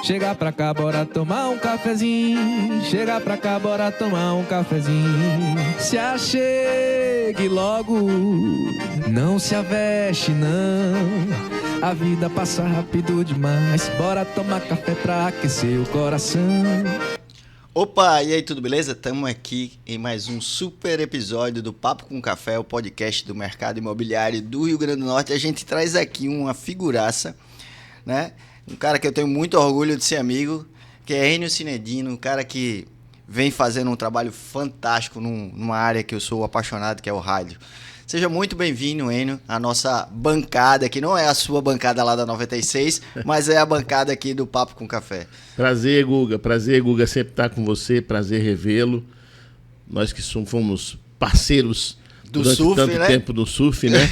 Chega pra cá, bora tomar um cafezinho. Chega pra cá, bora tomar um cafezinho. Se achegue logo, não se aveste não. A vida passa rápido demais. Bora tomar café pra aquecer o coração. Opa, e aí, tudo beleza? Estamos aqui em mais um super episódio do Papo com Café, o podcast do mercado imobiliário do Rio Grande do Norte. A gente traz aqui uma figuraça, né? Um cara que eu tenho muito orgulho de ser amigo, que é Enio Cinedino, um cara que vem fazendo um trabalho fantástico numa área que eu sou apaixonado, que é o rádio. Seja muito bem-vindo, Enio, à nossa bancada, que não é a sua bancada lá da 96, mas é a bancada aqui do Papo com Café. Prazer, Guga, sempre estar com você, prazer revê-lo. Nós que fomos parceiros durante surf, tanto tempo do surf, né?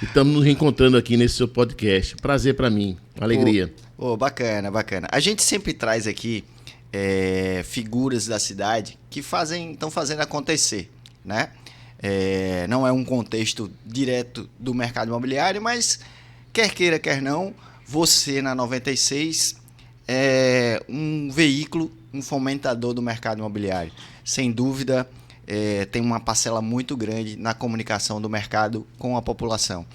E estamos nos reencontrando aqui nesse seu podcast. Prazer para mim, alegria. Bacana, bacana. A gente sempre traz aqui figuras da cidade que estão fazendo acontecer, né? Não é um contexto direto do mercado imobiliário, mas quer queira, quer não, você na 96 é um veículo, um fomentador do mercado imobiliário. Sem dúvida, tem uma parcela muito grande na comunicação do mercado com a população.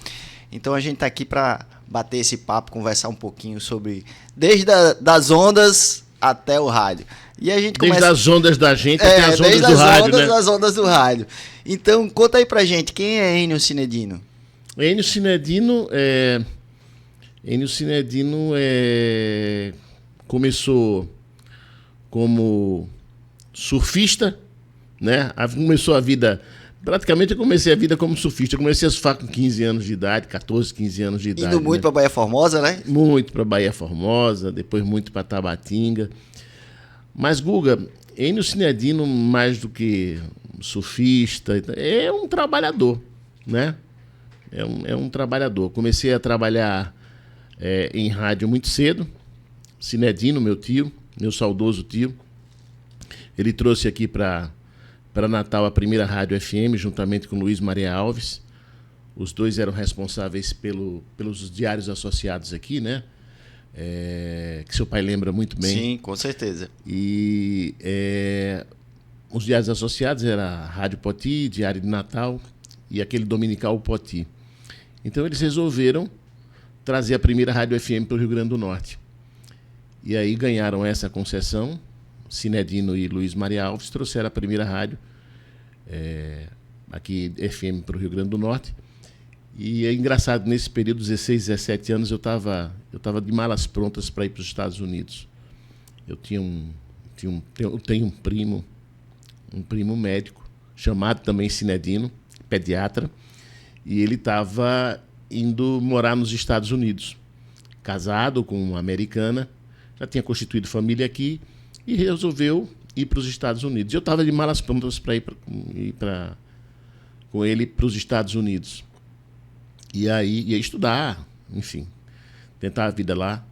Então a gente está aqui para bater esse papo, conversar um pouquinho sobre, desde das ondas até o rádio. E a gente desde as ondas da gente até as ondas do rádio, né? As ondas do rádio. Então, conta aí pra gente, quem é Enio Cinedino? Enio Cinedino começou como surfista, né? Começou a vida... Praticamente eu comecei a vida como surfista. Eu comecei a surfar com 15 anos de idade, 14, 15 anos de idade. Indo muito, né? Pra Baía Formosa, né? Muito pra Baía Formosa, depois muito pra Tabatinga. Mas, Guga, Enio Cinedino, mais do que surfista, é um trabalhador, né? É um trabalhador. Comecei a trabalhar em rádio muito cedo. Cinedino, meu tio, meu saudoso tio, ele trouxe aqui para Natal a primeira rádio FM, juntamente com Luiz Maria Alves. Os dois eram responsáveis pelos diários associados aqui, né? Que seu pai lembra muito bem. Sim, com certeza. E os diários associados eram a Rádio Poti, Diário de Natal e aquele dominical Poti. Então eles resolveram trazer a primeira rádio FM para o Rio Grande do Norte. E aí ganharam essa concessão. Cinedino e Luiz Maria Alves trouxeram a primeira rádio aqui FM para o Rio Grande do Norte. E é engraçado, nesse período, 16, 17 anos, eu estava de malas prontas para ir para os Estados Unidos. Eu tenho um primo médico, chamado também Cinedino, pediatra, e ele estava indo morar nos Estados Unidos, casado com uma americana, já tinha constituído família aqui, e resolveu ir para os Estados Unidos. Eu estava de malas prontas para ir com ele para os Estados Unidos. E aí ia estudar, enfim, tentar a vida lá.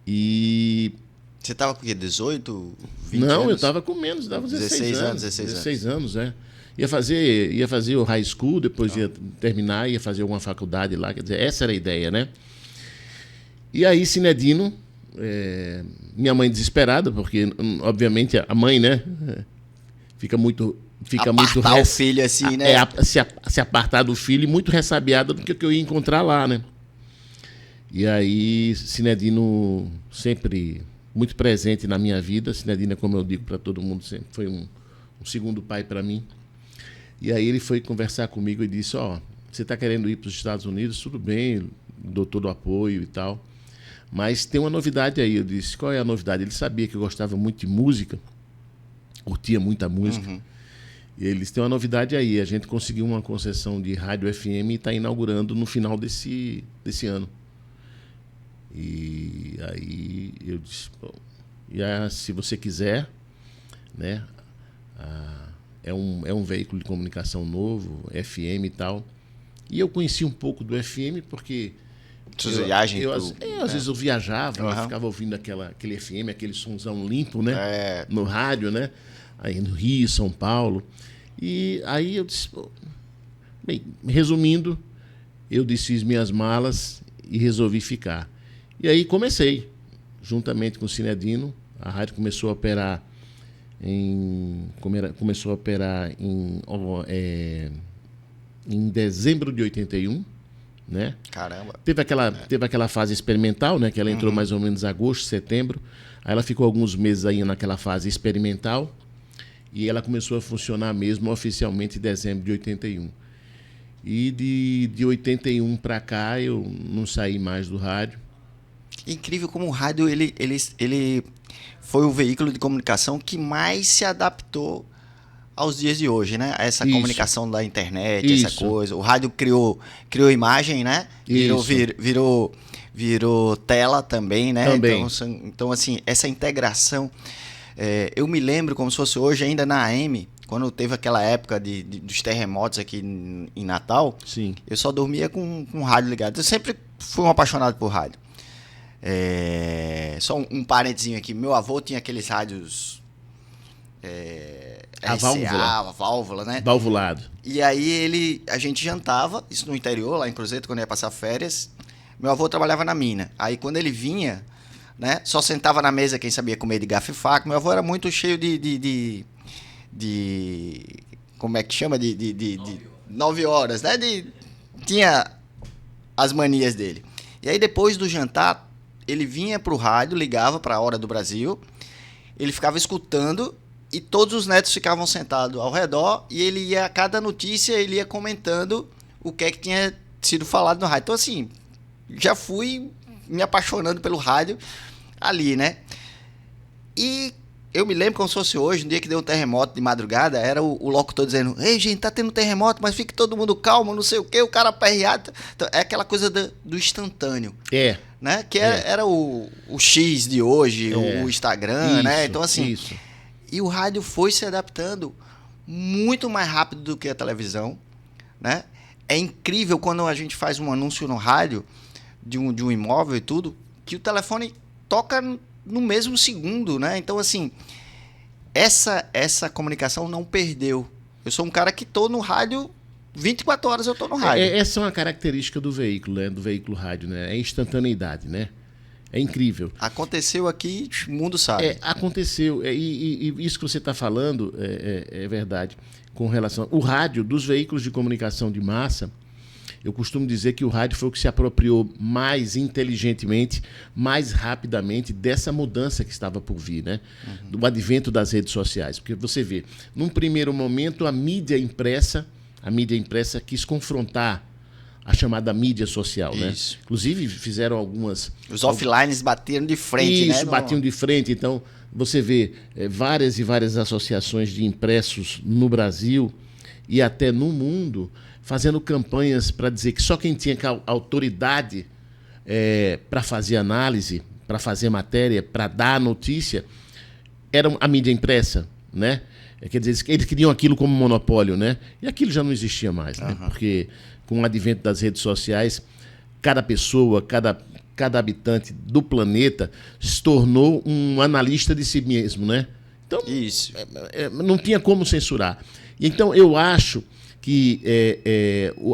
E... Você estava com o quê? 18, 20 anos? Não, eu estava com menos, estava 16 anos. 16 anos, é. Ia fazer o high school, depois ia terminar, ia fazer alguma faculdade lá. Quer dizer, essa era a ideia, né? E aí, Cinedino, minha mãe desesperada, porque, obviamente, a mãe, né, fica muito o filho assim, né? Se apartar do filho e muito ressabiada do que eu ia encontrar lá, né? E aí, Cinedino sempre muito presente na minha vida. Cinedino, como eu digo para todo mundo, sempre foi um segundo pai para mim. E aí ele foi conversar comigo e disse: você está querendo ir para os Estados Unidos? Tudo bem, dou todo o apoio e tal. Mas tem uma novidade aí. Eu disse: qual é a novidade? Ele sabia que eu gostava muito de música, curtia muita música. Uhum. E eles têm uma novidade aí. A gente conseguiu uma concessão de rádio FM e está inaugurando no final desse ano. E aí eu disse: se você quiser, né? É um veículo de comunicação novo, FM e tal. E eu conheci um pouco do FM porque... Às vezes eu viajava, eu ficava ouvindo aquele FM, aquele sonzão limpo, né? No rádio, né? Aí no Rio, São Paulo. E aí eu disse... Bem, resumindo, eu desfiz minhas malas e resolvi ficar. E aí comecei. juntamente com o Cinedino. A rádio começou a operar em dezembro de 81, né? Caramba. Teve aquela fase experimental, né? Que ela entrou mais ou menos em agosto, setembro. Aí ela ficou alguns meses aí naquela fase experimental e ela começou a funcionar mesmo oficialmente em dezembro de 81. E de 81 para cá eu não saí mais do rádio. Incrível como o rádio ele foi o veículo de comunicação que mais se adaptou aos dias de hoje, né? Essa Isso. Comunicação da internet, Isso. essa coisa. O rádio criou imagem, né? Virou tela também, né? Também. Então, assim, essa integração. Eu me lembro como se fosse hoje, ainda na AM, quando teve aquela época dos terremotos aqui em Natal. Sim. Eu só dormia com o rádio ligado. Eu sempre fui um apaixonado por rádio. Só um parentezinho aqui. Meu avô tinha aqueles rádios... A válvula, né? Valvulado. E aí a gente jantava, isso no interior, lá em Cruzeiro, quando ia passar férias. Meu avô trabalhava na mina. Aí quando ele vinha, né? Só sentava na mesa quem sabia comer de garfo e faca. Meu avô era muito cheio de como é que chama? De 9 horas, né? Tinha as manias dele. E aí depois do jantar, ele vinha pro rádio, ligava pra Hora do Brasil, ele ficava escutando e todos os netos ficavam sentados ao redor e ele ia, a cada notícia, ele ia comentando o que é que tinha sido falado no rádio. Então, assim, já fui me apaixonando pelo rádio ali, né? E eu me lembro como se fosse hoje, um dia que deu um terremoto de madrugada, era o locutor dizendo: ei, gente, tá tendo terremoto, mas fique todo mundo calmo, não sei o quê, o cara aperreado. Então, é aquela coisa do instantâneo. Né? Que era o X de hoje, o Instagram, isso, né? Então, assim... Isso. E o rádio foi se adaptando muito mais rápido do que a televisão, né? É incrível quando a gente faz um anúncio no rádio de um imóvel e tudo, que o telefone toca no mesmo segundo, né? Então, assim, essa comunicação não perdeu. Eu sou um cara que tô no rádio, 24 horas eu tô no rádio. Essa é uma característica do veículo, né? Do veículo rádio, né? É instantaneidade, né? É incrível. Aconteceu aqui, o mundo sabe. Aconteceu. E isso que você está falando é verdade. Com relação ao rádio, dos veículos de comunicação de massa, eu costumo dizer que o rádio foi o que se apropriou mais inteligentemente, mais rapidamente dessa mudança que estava por vir, né? Do advento das redes sociais. Porque você vê, num primeiro momento, a mídia impressa quis confrontar a chamada mídia social, né? Inclusive, fizeram algumas... Os offlines bateram de frente, né? Isso, batiam de frente. Então, você vê várias e várias associações de impressos no Brasil e até no mundo fazendo campanhas para dizer que só quem tinha autoridade para fazer análise, para fazer matéria, para dar a notícia, era a mídia impressa, né? Quer dizer, eles queriam aquilo como monopólio, né? E aquilo já não existia mais, né? Porque com o advento das redes sociais, cada pessoa, cada habitante do planeta se tornou um analista de si mesmo, né? Então, isso. Não tinha como censurar. E então, eu acho que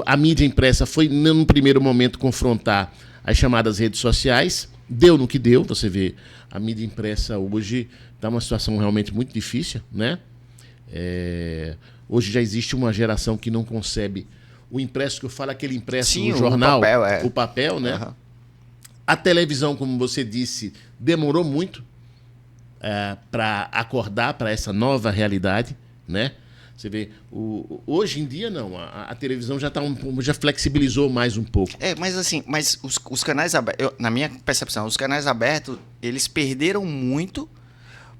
a mídia impressa foi, num primeiro momento, confrontar as chamadas redes sociais. Deu no que deu. Você vê, a mídia impressa hoje está numa situação realmente muito difícil, né? Hoje já existe uma geração que não concebe o impresso, que eu falo, aquele impresso no jornal, o papel, né? A televisão, como você disse, demorou muito para acordar para essa nova realidade, né? Você vê, hoje em dia não, a televisão já flexibilizou mais um pouco. Mas assim, os canais abertos, na minha percepção, os canais abertos, eles perderam muito,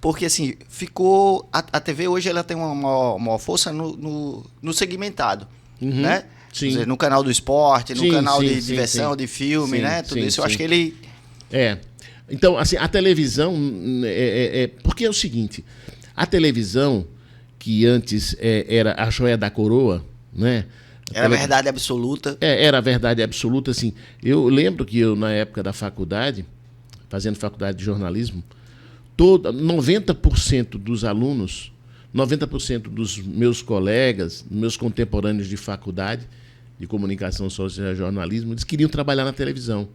porque assim, ficou... A TV hoje ela tem uma força no segmentado, né? Sim. Quer dizer, no canal do esporte, no canal de diversão, de filme, né? Tudo isso, eu acho que ele... Então, assim, a televisão... porque é o seguinte, a televisão, que antes era a joia da coroa, né? Era a verdade absoluta. Era a verdade absoluta, assim. Eu lembro que eu, na época da faculdade, fazendo faculdade de jornalismo, 90% dos alunos, 90% dos meus colegas, meus contemporâneos de faculdade, de comunicação social e jornalismo, eles queriam trabalhar na televisão.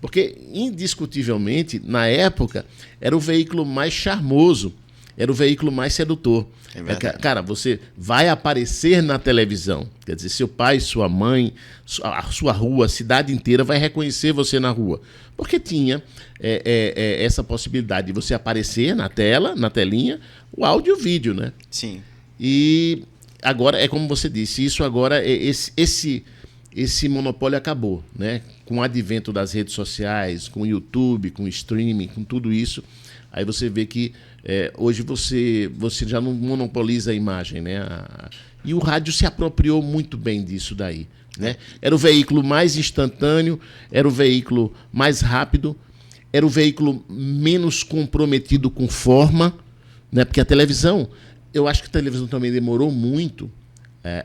Porque, indiscutivelmente, na época, era o veículo mais charmoso, era o veículo mais sedutor. Cara, você vai aparecer na televisão. Quer dizer, seu pai, sua mãe, a sua rua, a cidade inteira vai reconhecer você na rua. Porque tinha essa possibilidade de você aparecer na tela, na telinha, o áudio e o vídeo, né? Sim. E agora, é como você disse, isso agora, esse monopólio acabou, né? Com o advento das redes sociais, com o YouTube, com o streaming, com tudo isso, aí você vê que hoje você já não monopoliza a imagem, né? E o rádio se apropriou muito bem disso daí, né? Era o veículo mais instantâneo, era o veículo mais rápido, era o veículo menos comprometido com forma, né? Porque a televisão, eu acho que a televisão também demorou muito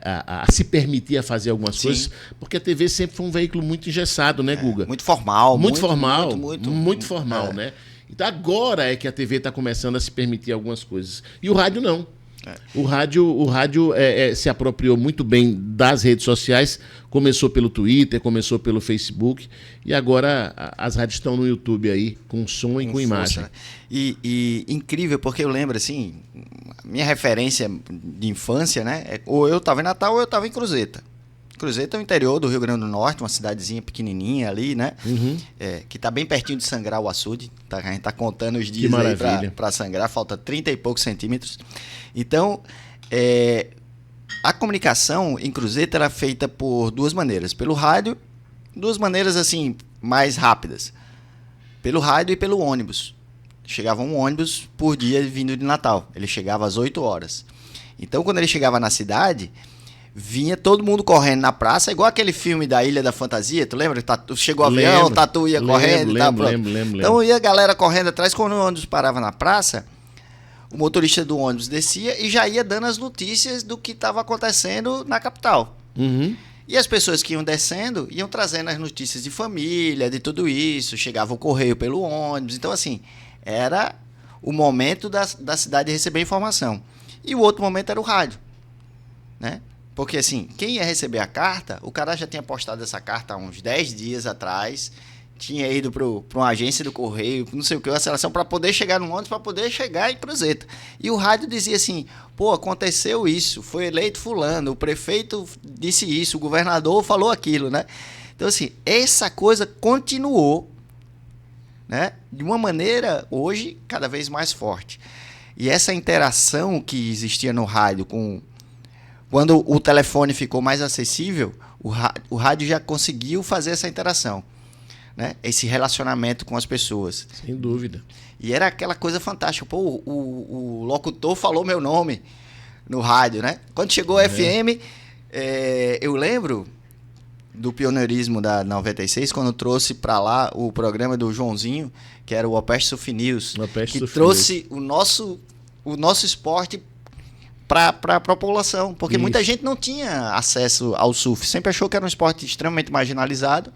a se permitir a fazer algumas coisas, porque a TV sempre foi um veículo muito engessado, né, Guga? Muito formal. Muito formal, né? Então agora é que a TV está começando a se permitir algumas coisas. E o rádio não. O rádio se apropriou muito bem das redes sociais, começou pelo Twitter, começou pelo Facebook, e agora as rádios estão no YouTube aí, com som e com imagem. E incrível, porque eu lembro, assim, minha referência de infância, né? Ou eu estava em Natal ou eu estava em Cruzeta. Cruzeta é o interior do Rio Grande do Norte, uma cidadezinha pequenininha ali, né? Uhum. Que tá bem pertinho de sangrar o açude. A gente tá contando os dias aí para sangrar, falta 30 e poucos centímetros. Então, a comunicação em Cruzeta era feita por duas maneiras. Pelo rádio, duas maneiras assim, mais rápidas. Pelo rádio e pelo ônibus. Chegava um ônibus por dia vindo de Natal. Ele chegava às 8 horas. Então, quando ele chegava na cidade, vinha todo mundo correndo na praça, igual aquele filme da Ilha da Fantasia, tu lembra? Chegou o avião, o Tatu ia correndo e tal. Lembro. Então ia a galera correndo atrás, quando o ônibus parava na praça, o motorista do ônibus descia e já ia dando as notícias do que estava acontecendo na capital. Uhum. E as pessoas que iam descendo, iam trazendo as notícias de família, de tudo isso, chegava o correio pelo ônibus, então assim, era o momento da cidade receber informação. E o outro momento era o rádio, né? Porque, assim, quem ia receber a carta, o cara já tinha postado essa carta há uns 10 dias atrás, tinha ido para uma agência do correio, não sei o que, uma seleção para poder chegar no ônibus, para poder chegar em Cruzeta. E o rádio dizia assim, pô, aconteceu isso, foi eleito fulano, o prefeito disse isso, o governador falou aquilo, né? Então, assim, essa coisa continuou, né? De uma maneira, hoje, cada vez mais forte. E essa interação que existia no rádio quando o telefone ficou mais acessível, o rádio já conseguiu fazer essa interação, né? Esse relacionamento com as pessoas. Sem dúvida. E era aquela coisa fantástica. Pô, o locutor falou meu nome no rádio, né? Quando chegou a FM, eu lembro do pioneirismo da 96, quando trouxe para lá o programa do Joãozinho, que era o Opeste Surf News, que trouxe o nosso esporte para a população, porque muita gente não tinha acesso ao surf, sempre achou que era um esporte extremamente marginalizado,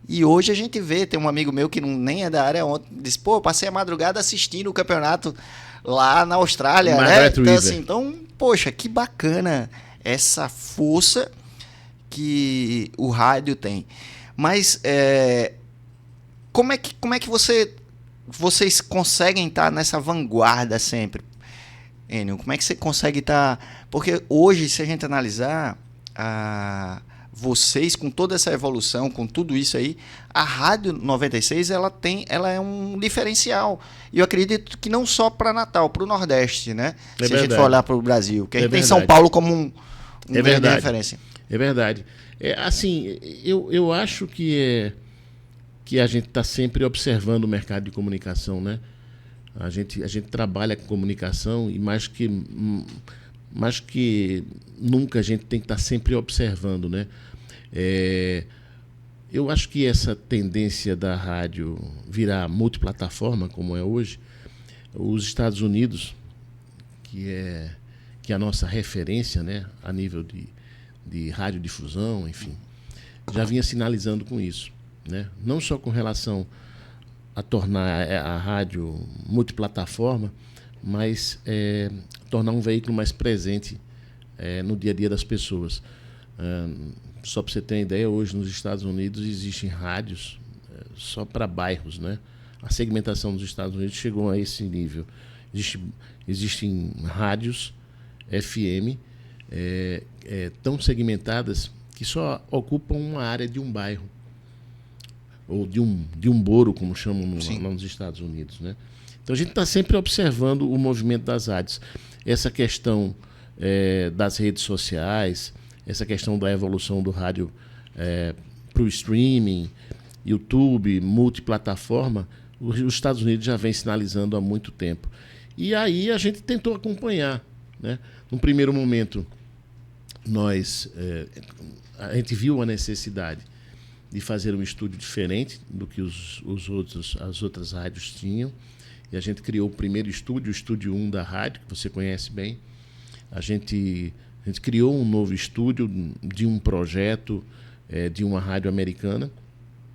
e hoje a gente vê, tem um amigo meu que nem é da área, ontem disse, pô, passei a madrugada assistindo o campeonato lá na Austrália, né? Então, assim, poxa, que bacana essa força que o rádio tem. Mas como é que vocês conseguem estar nessa vanguarda sempre? Enio, como é que você consegue estar... Porque hoje, se a gente analisar, vocês, com toda essa evolução, com tudo isso aí, a Rádio 96, ela é um diferencial. E eu acredito que não só para Natal, para o Nordeste, né? Se a gente for olhar para o Brasil. Que a gente tem São Paulo como um grande referência. É verdade. Assim, eu acho que a gente está sempre observando o mercado de comunicação, né? A gente trabalha com comunicação e mais que nunca a gente tem que estar sempre observando, né? Eu acho que essa tendência da rádio virar multiplataforma, como é hoje, os Estados Unidos, que é a nossa referência, né, a nível de radiodifusão, enfim, já vinha sinalizando com isso, né? Não só com relação a tornar a rádio multiplataforma, mas tornar um veículo mais presente no dia a dia das pessoas. Só para você ter uma ideia, hoje nos Estados Unidos existem rádios só para bairros, né? A segmentação dos Estados Unidos chegou a esse nível. Existem rádios FM tão segmentadas que só ocupam uma área de um bairro ou de um borough, como chamam lá nos Estados Unidos, né? Então a gente está sempre observando o movimento das rádios. Essa questão das redes sociais, essa questão da evolução do rádio para o streaming, YouTube, multiplataforma, os Estados Unidos já vem sinalizando há muito tempo. E aí a gente tentou acompanhar, né? Num primeiro momento, a gente viu a necessidade de fazer um estúdio diferente do que as outras rádios tinham. E a gente criou o primeiro estúdio, o Estúdio 1 da rádio, que você conhece bem. A gente criou um novo estúdio de um projeto de uma rádio americana.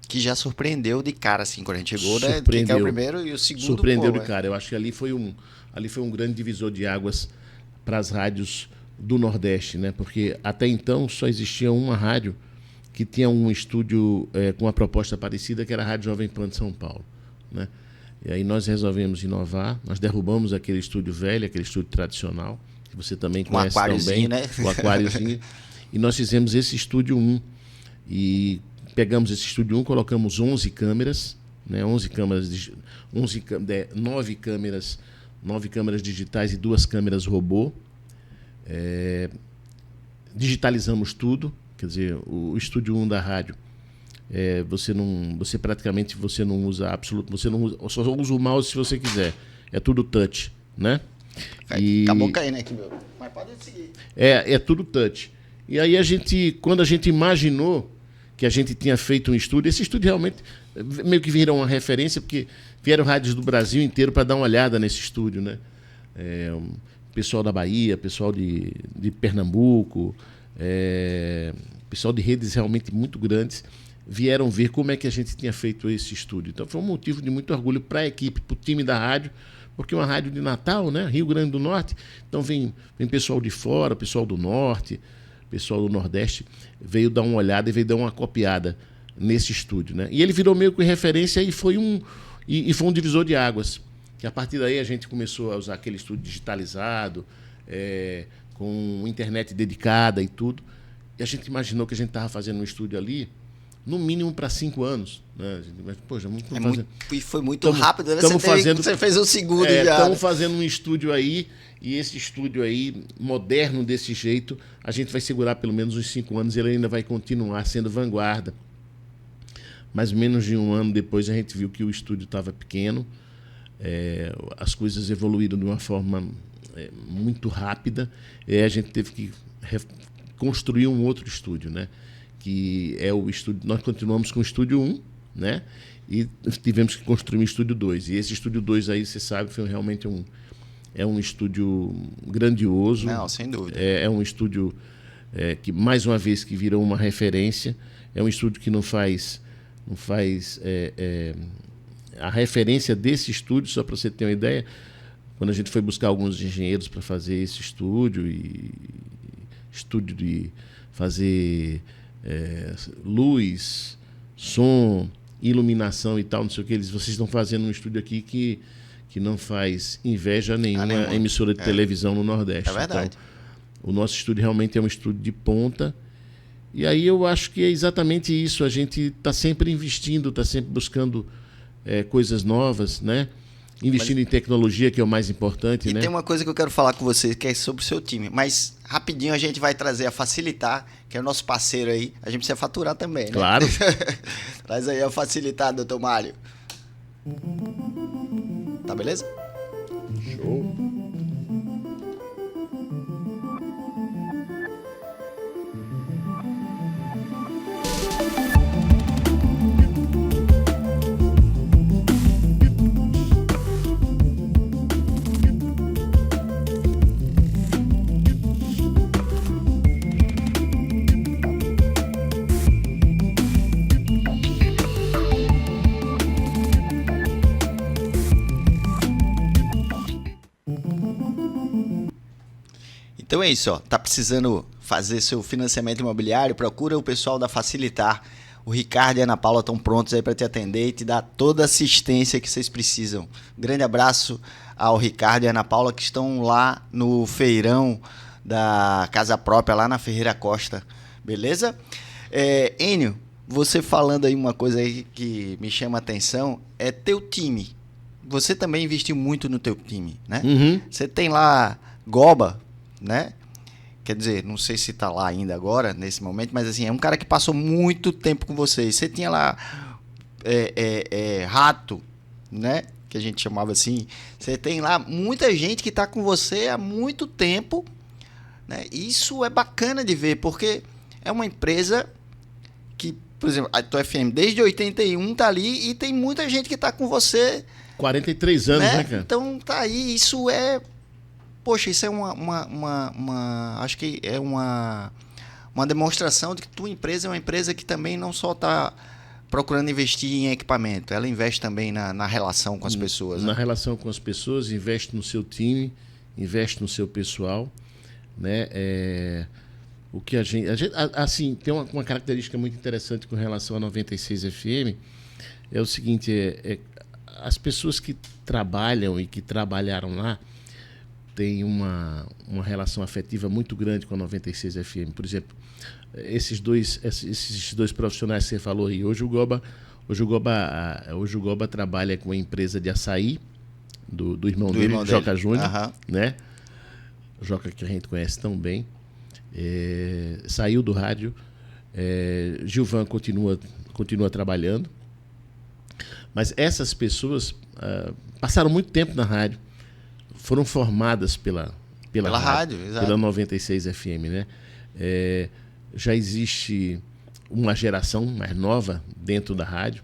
Que já surpreendeu de cara, assim, quando a gente chegou, né? Quem é o primeiro e o segundo. Surpreendeu de cara. Eu acho que ali foi um grande divisor de águas para as rádios do Nordeste, né? Porque até então só existia uma rádio que tinha um estúdio com uma proposta parecida, que era a Rádio Jovem Pan de São Paulo, né? E aí nós resolvemos inovar, nós derrubamos aquele estúdio velho, aquele estúdio tradicional, que você também conhece tão bem, né? O aquáriozinho, e nós fizemos esse estúdio 1, e pegamos esse estúdio 1, colocamos 11 câmeras, né? 9 câmeras digitais e 2 câmeras robô. Digitalizamos tudo, quer dizer, o estúdio 1 da rádio, você praticamente não usa só usa o mouse se você quiser, é tudo touch, né? Acabou caindo aqui, meu. Mas pode seguir. É tudo touch. E aí quando a gente imaginou que a gente tinha feito um estúdio, esse estúdio realmente meio que virou uma referência, porque vieram rádios do Brasil inteiro para dar uma olhada nesse estúdio, né? Pessoal da Bahia, pessoal de Pernambuco, pessoal de redes realmente muito grandes, vieram ver como é que a gente tinha feito esse estúdio. Então foi um motivo de muito orgulho para a equipe, para o time da rádio, porque é uma rádio de Natal, né? Rio Grande do Norte, então vem pessoal de fora, pessoal do Norte, pessoal do Nordeste, veio dar uma olhada e veio dar uma copiada nesse estúdio, né? E ele virou meio que referência e foi um divisor de águas. Que a partir daí a gente começou a usar aquele estúdio digitalizado, com internet dedicada e tudo. E a gente imaginou que a gente estava fazendo um estúdio ali, no mínimo para 5 anos. Né? Poxa, e foi muito rápido, né? Você fez o segundo já. Estamos fazendo um estúdio aí, e esse estúdio aí, moderno desse jeito, a gente vai segurar pelo menos uns 5 anos, e ele ainda vai continuar sendo vanguarda. Mais ou menos de um ano depois a gente viu que o estúdio estava pequeno, as coisas evoluíram de uma forma muito rápida, e a gente teve que construir um outro estúdio, né? Que é o estúdio. Nós continuamos com o estúdio 1, né? E tivemos que construir um estúdio 2. E esse estúdio 2 aí, você sabe, foi realmente um estúdio grandioso. Não, sem dúvida. É um estúdio que, mais uma vez, que virou uma referência. É um estúdio que não faz a referência desse estúdio, só para você ter uma ideia, quando a gente foi buscar alguns engenheiros para fazer esse estúdio de fazer luz, som, iluminação e tal, não sei o que, vocês estão fazendo um estúdio aqui que não faz inveja a nenhuma emissora de televisão no Nordeste. É verdade. Então, o nosso estúdio realmente é um estúdio de ponta. E aí eu acho que é exatamente isso. A gente está sempre investindo, está sempre buscando coisas novas, né? Investindo em tecnologia, que é o mais importante, e né? Tem uma coisa que eu quero falar com você, que é sobre o seu time. Mas, rapidinho, a gente vai trazer a Facilitar, que é o nosso parceiro aí. A gente precisa faturar também, né? Claro. Traz aí a Facilitar, doutor Mário. Tá beleza? Show. Então é isso, ó. Tá precisando fazer seu financiamento imobiliário? Procura o pessoal da Facilitar. O Ricardo e a Ana Paula estão prontos aí para te atender e te dar toda a assistência que vocês precisam. Grande abraço ao Ricardo e a Ana Paula que estão lá no feirão da Casa Própria, lá na Ferreira Costa. Beleza? Enio, você falando aí uma coisa aí que me chama a atenção, é teu time. Você também investiu muito no teu time, né? Uhum. Você tem lá Goba, né? Quer dizer, não sei se tá lá ainda agora, nesse momento, mas assim, é um cara que passou muito tempo com vocês. Você tinha lá Rato, né? Que a gente chamava assim. Você tem lá muita gente que tá com você há muito tempo, né? Isso é bacana de ver, porque é uma empresa que, por exemplo, a tua FM desde 81 tá ali e tem muita gente que tá com você. 43 anos, né, cara? Então tá aí, isso é... Poxa, isso é acho que é uma demonstração de que tua empresa é uma empresa que também não só está procurando investir em equipamento, ela investe também na relação com as pessoas. Na né? relação com as pessoas, investe no seu time, investe no seu pessoal, né? O que a gente assim, tem uma característica muito interessante com relação a 96 FM, é o seguinte, as pessoas que trabalham e que trabalharam lá, tem uma relação afetiva muito grande com a 96 FM. Por exemplo, esses dois profissionais que você falou aí. Hoje o Goba trabalha com a empresa de açaí do irmão dele, Joca Júnior, né? Joca, que a gente conhece tão bem. Saiu do rádio. Gilvan continua trabalhando. Mas essas pessoas passaram muito tempo na rádio. Foram formadas pela rádio, pela 96 FM, né? Já existe uma geração mais nova dentro da rádio,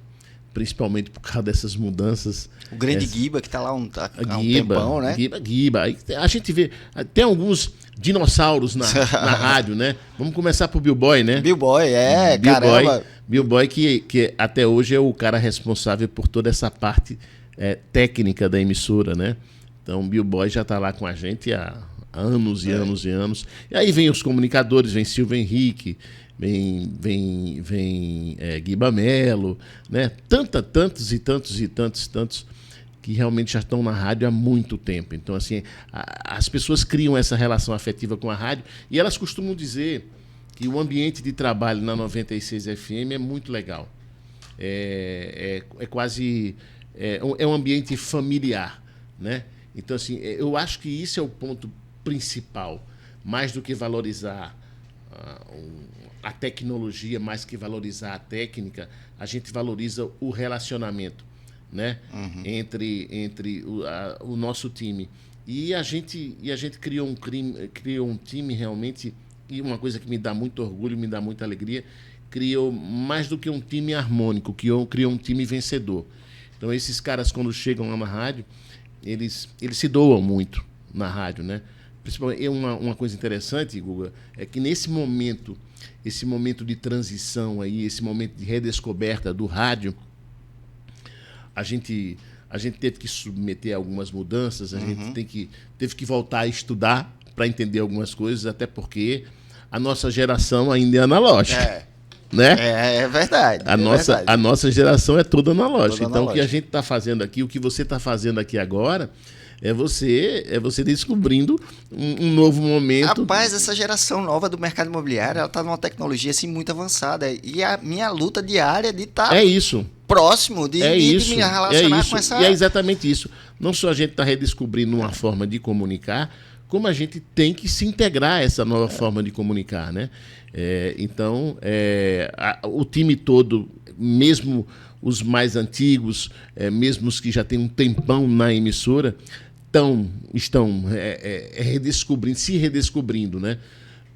principalmente por causa dessas mudanças. O grande Guiba, que está lá há um tempão, né? Guiba. Aí a gente vê, tem alguns dinossauros na rádio, né? Vamos começar por Bill Boy, né? Bill Boy, caramba. Bill Boy, que até hoje é o cara responsável por toda essa parte técnica da emissora, né? Então, o Bill Boy já está lá com a gente há anos e anos e anos. E aí vem os comunicadores, vem Silvio Henrique, vem Guiba Melo, né? Tantos que realmente já estão na rádio há muito tempo. Então, assim, as pessoas criam essa relação afetiva com a rádio e elas costumam dizer que o ambiente de trabalho na 96 FM é muito legal. Quase... É um ambiente familiar, né? Então, assim, eu acho que isso é o ponto principal. Mais do que valorizar a tecnologia, mais que valorizar a técnica, a gente valoriza o relacionamento, né? Uhum. Entre o nosso time. E a gente criou um time realmente, e uma coisa que me dá muito orgulho, me dá muita alegria, criou mais do que um time harmônico, criou um time vencedor. Então, esses caras, quando chegam lá na rádio, eles se doam muito na rádio, né? Principalmente, uma coisa interessante, Guga, é que esse momento de transição aí, esse momento de redescoberta do rádio, a gente teve que submeter a algumas mudanças, a gente teve que voltar a estudar para entender algumas coisas, até porque a nossa geração ainda é analógica. Né? É verdade. A nossa geração é toda analógica. Então, o que a gente está fazendo aqui, o que você está fazendo aqui agora, é você descobrindo um novo momento. Rapaz, essa geração nova do mercado imobiliário, ela está numa tecnologia assim, muito avançada. E a minha luta diária de estar próximo, de me relacionar com essa... E é exatamente isso. Não só a gente está redescobrindo uma forma de comunicar, como a gente tem que se integrar a essa nova forma de comunicar, né? Então, o time todo, mesmo os mais antigos, mesmo os que já têm um tempão na emissora, estão se redescobrindo, né?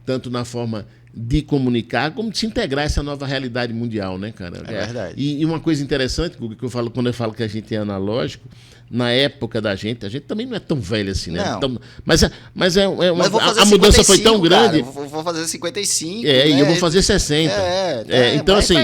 Tanto na forma de comunicar, como de se integrar a essa nova realidade mundial, né, cara? É verdade. E uma coisa interessante, que eu falo, quando eu falo que a gente é analógico, na época da gente, a gente também não é tão velho assim, né? Não. Mas a mudança foi tão grande. Cara, eu vou fazer 55. E eu vou fazer 60. Então, assim.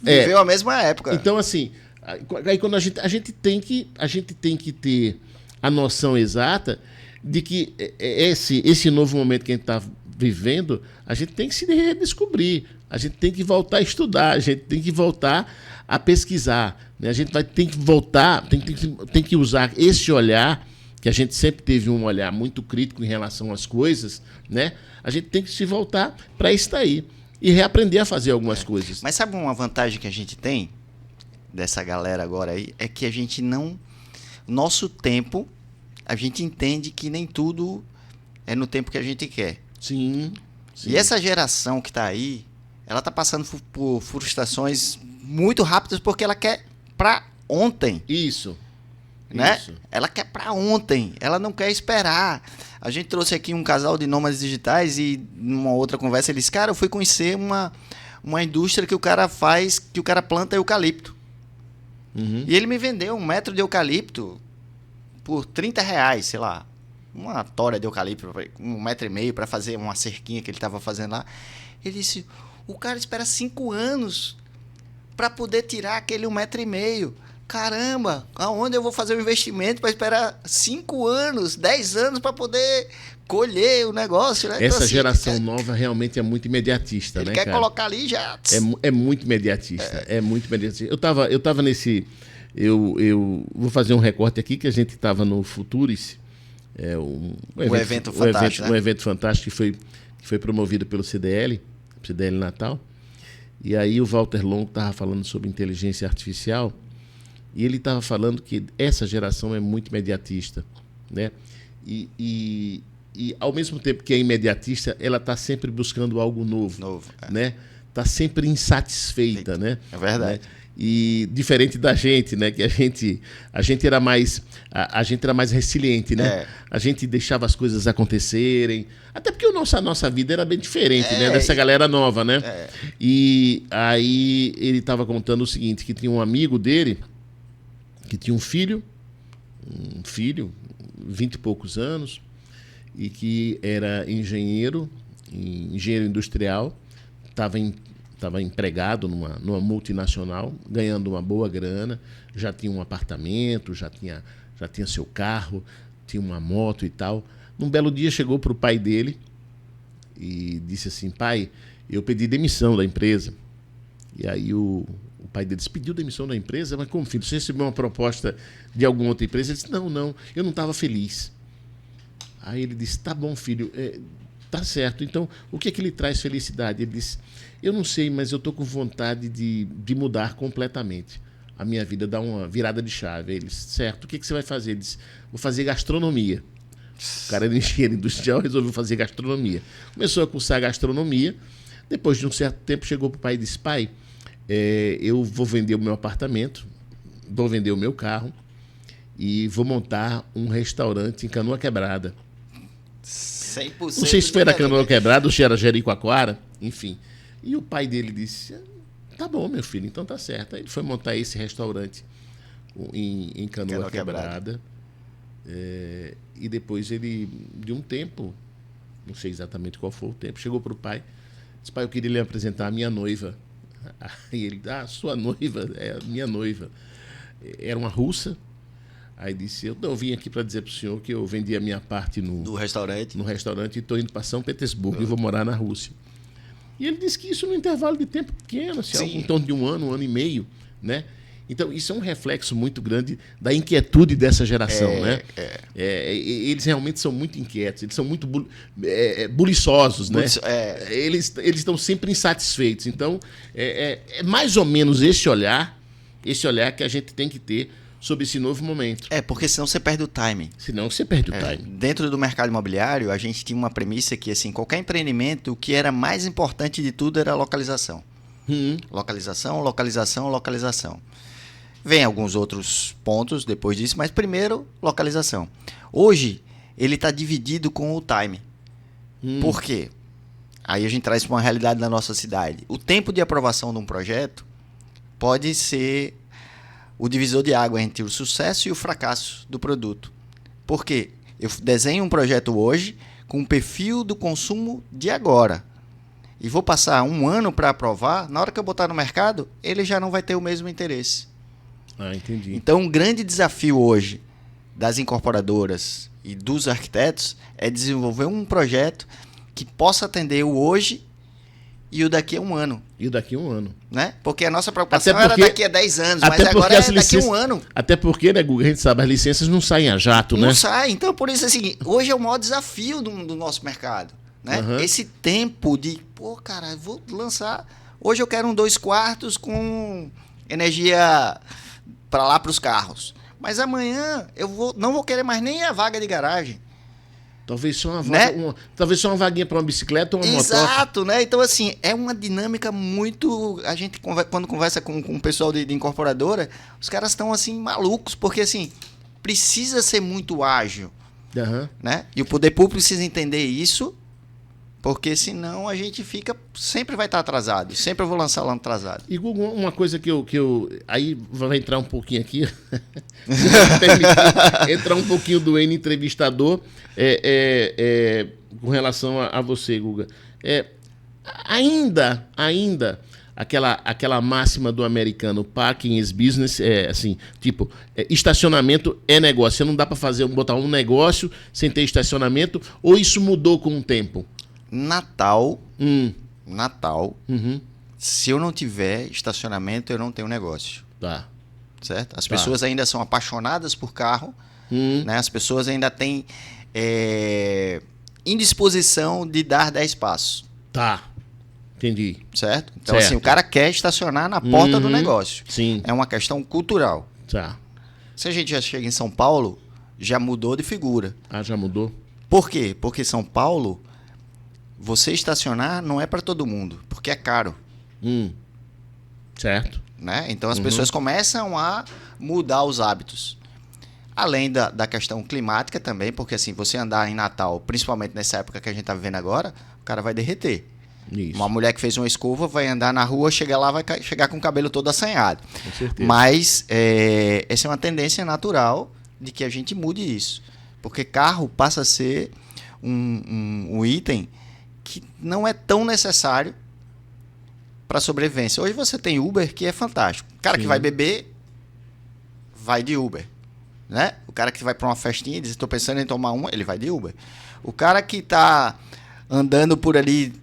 Viveu a mesma época. Então, assim, aí quando a gente tem que ter a noção exata de que esse novo momento que a gente está vivendo, a gente tem que se redescobrir. a gente tem que voltar a estudar, a gente tem que voltar a pesquisar, né? A gente tem que voltar, tem que usar esse olhar, que a gente sempre teve um olhar muito crítico em relação às coisas, né? A gente tem que se voltar para isso daí e reaprender a fazer algumas coisas. Mas sabe uma vantagem que a gente tem dessa galera agora aí? É que a gente não... Nosso tempo, a gente entende que nem tudo é no tempo que a gente quer. Sim. E essa geração que está aí, ela está passando por frustrações muito rápidas porque ela quer para ontem. Isso. Né? Isso. Ela quer para ontem, ela não quer esperar. A gente trouxe aqui um casal de nômades digitais e numa outra conversa ele disse, cara, eu fui conhecer uma indústria que o cara faz, que o cara planta eucalipto. Uhum. E ele me vendeu 1 metro de eucalipto por R$30, sei lá. Uma tora de eucalipto, 1,5 metro para fazer uma cerquinha que ele estava fazendo lá. Ele disse, o cara espera 5 anos para poder tirar aquele 1,5 metro. Caramba, aonde eu vou fazer um investimento para esperar 5 anos, 10 anos para poder colher o negócio, né? Essa então, assim, geração nova realmente é muito imediatista, ele né, quer cara? colocar ali já... É muito imediatista, é muito imediatista. Eu tava nesse... Eu vou fazer um recorte aqui, que a gente estava no Futuris, um evento fantástico, né? Um evento fantástico que foi promovido pelo CDL Natal. E aí o Walter Longo estava falando sobre inteligência artificial, e ele estava falando que essa geração é muito imediatista, né? E ao mesmo tempo que é imediatista, ela está sempre buscando algo novo, né? Está sempre insatisfeita, né? É verdade. Né? E diferente da gente, né? Que a gente era mais resiliente, né? É. A gente deixava as coisas acontecerem, até porque a nossa vida era bem diferente, né? Dessa galera nova, né? É. E aí ele estava contando o seguinte, que tinha um amigo dele que tinha um filho, 20 e poucos anos, e que era engenheiro industrial, estava empregado numa multinacional, ganhando uma boa grana, já tinha um apartamento, já tinha seu carro, tinha uma moto e tal. Num belo dia chegou para o pai dele e disse assim, pai, eu pedi demissão da empresa. E aí o pai dele disse, pediu demissão da empresa? Mas como, filho, você recebeu uma proposta de alguma outra empresa? Ele disse, não, eu não estava feliz. Aí ele disse, tá bom, filho, tá certo. Então, o que é que lhe traz felicidade? Ele disse, eu não sei, mas eu estou com vontade de mudar completamente a minha vida, dar uma virada de chave. Ele disse, certo, o que você vai fazer? Ele disse, vou fazer gastronomia. O cara era engenheiro industrial, resolveu fazer gastronomia. Começou a cursar gastronomia. Depois de um certo tempo, chegou para o pai e disse, pai, eu vou vender o meu apartamento, vou vender o meu carro e vou montar um restaurante em Canoa Quebrada. 100%. Não sei se foi na Canoa Quebrada ou se era Jericoacoara, enfim. E o pai dele disse, tá bom, meu filho, então tá certo. Aí ele foi montar esse restaurante em Canoa Quebrada. E depois ele, de um tempo, não sei exatamente qual foi o tempo, chegou para o pai, disse, pai, eu queria lhe apresentar a minha noiva. Aí ele, sua noiva, é a minha noiva. Era uma russa. Aí disse, eu vim aqui para dizer para o senhor que eu vendi a minha parte no restaurante e estou indo para São Petersburgo e vou morar na Rússia. E ele disse que isso num intervalo de tempo pequeno, assim, algo em torno de um ano e meio, né? Então, isso é um reflexo muito grande da inquietude dessa geração, né? Eles realmente são muito inquietos, eles são muito buliçosos, né? Eles estão sempre insatisfeitos. Então, é mais ou menos esse olhar que a gente tem que ter sobre esse novo momento. Porque senão você perde o timing. Dentro do mercado imobiliário, a gente tinha uma premissa que, assim, qualquer empreendimento, o que era mais importante de tudo era a localização. Localização. Vem alguns outros pontos depois disso, mas primeiro, localização. Hoje, ele está dividido com o time. Por quê? Aí a gente traz para uma realidade da nossa cidade. O tempo de aprovação de um projeto pode ser o divisor de água entre o sucesso e o fracasso do produto. Por quê? Eu desenho um projeto hoje com o perfil do consumo de agora. E vou passar 1 ano para aprovar, na hora que eu botar no mercado, ele já não vai ter o mesmo interesse. Entendi. Então, um grande desafio hoje das incorporadoras e dos arquitetos é desenvolver um projeto que possa atender o hoje e o daqui a um ano. E daqui a um ano. Né? Porque a nossa preocupação Até porque- era daqui a 10 anos, mas Até agora porque é as daqui a licenças- um ano. Até porque, né, Guga, a gente sabe, as licenças não saem a jato, Não né? sai. Então, por isso, assim, hoje é o maior desafio do nosso mercado. Né? Aham. Esse tempo de, pô, cara, eu vou lançar. Hoje eu quero um 2/4 com energia para lá para os carros. Mas amanhã não vou querer mais nem a vaga de garagem. Talvez só uma, Né? talvez só uma vaguinha para uma bicicleta ou uma moto. Exato, né? Então, assim, é uma dinâmica muito. A gente, quando conversa com o pessoal de incorporadora, os caras estão, assim, malucos, porque, assim, precisa ser muito ágil, Aham. né? E o poder público precisa entender isso, porque senão a gente sempre vai estar atrasado. Sempre eu vou lançar lá atrasado. E Guga, uma coisa que eu. Aí vai entrar um pouquinho aqui. Se você permitir, entrar um pouquinho do N entrevistador com relação a você, Guga. Ainda aquela máxima do americano, parking is business, assim, tipo, estacionamento é negócio. Você não dá para botar um negócio sem ter estacionamento, ou isso mudou com o tempo? Natal, Uhum. se eu não tiver estacionamento, eu não tenho negócio. Tá. Certo? As pessoas ainda são apaixonadas por carro, Hum. né? As pessoas ainda têm indisposição de dar 10 passos, Tá. Entendi. certo? Então, Certo. assim, o cara quer estacionar na porta do Uhum. negócio. Sim. É uma questão cultural. Tá. Se a gente já chega em São Paulo, já mudou de figura. Ah, já mudou? Por quê? Porque São Paulo, você estacionar não é para todo mundo, porque é caro, Certo. né? Então, as pessoas começam a mudar os hábitos. Além da questão climática também, porque assim, você andar em Natal, principalmente nessa época que a gente tá vivendo agora, o cara vai derreter. Isso. Uma mulher que fez uma escova vai andar na rua, chegar lá, vai chegar com o cabelo todo assanhado. Com certeza. Mas essa é uma tendência natural de que a gente mude isso. Porque carro passa a ser um item que não é tão necessário para sobrevivência. Hoje você tem Uber, que é fantástico. O cara que Sim. vai beber, vai de Uber. Né? O cara que vai para uma festinha e diz, estou pensando em tomar uma, ele vai de Uber. O cara que está andando por ali,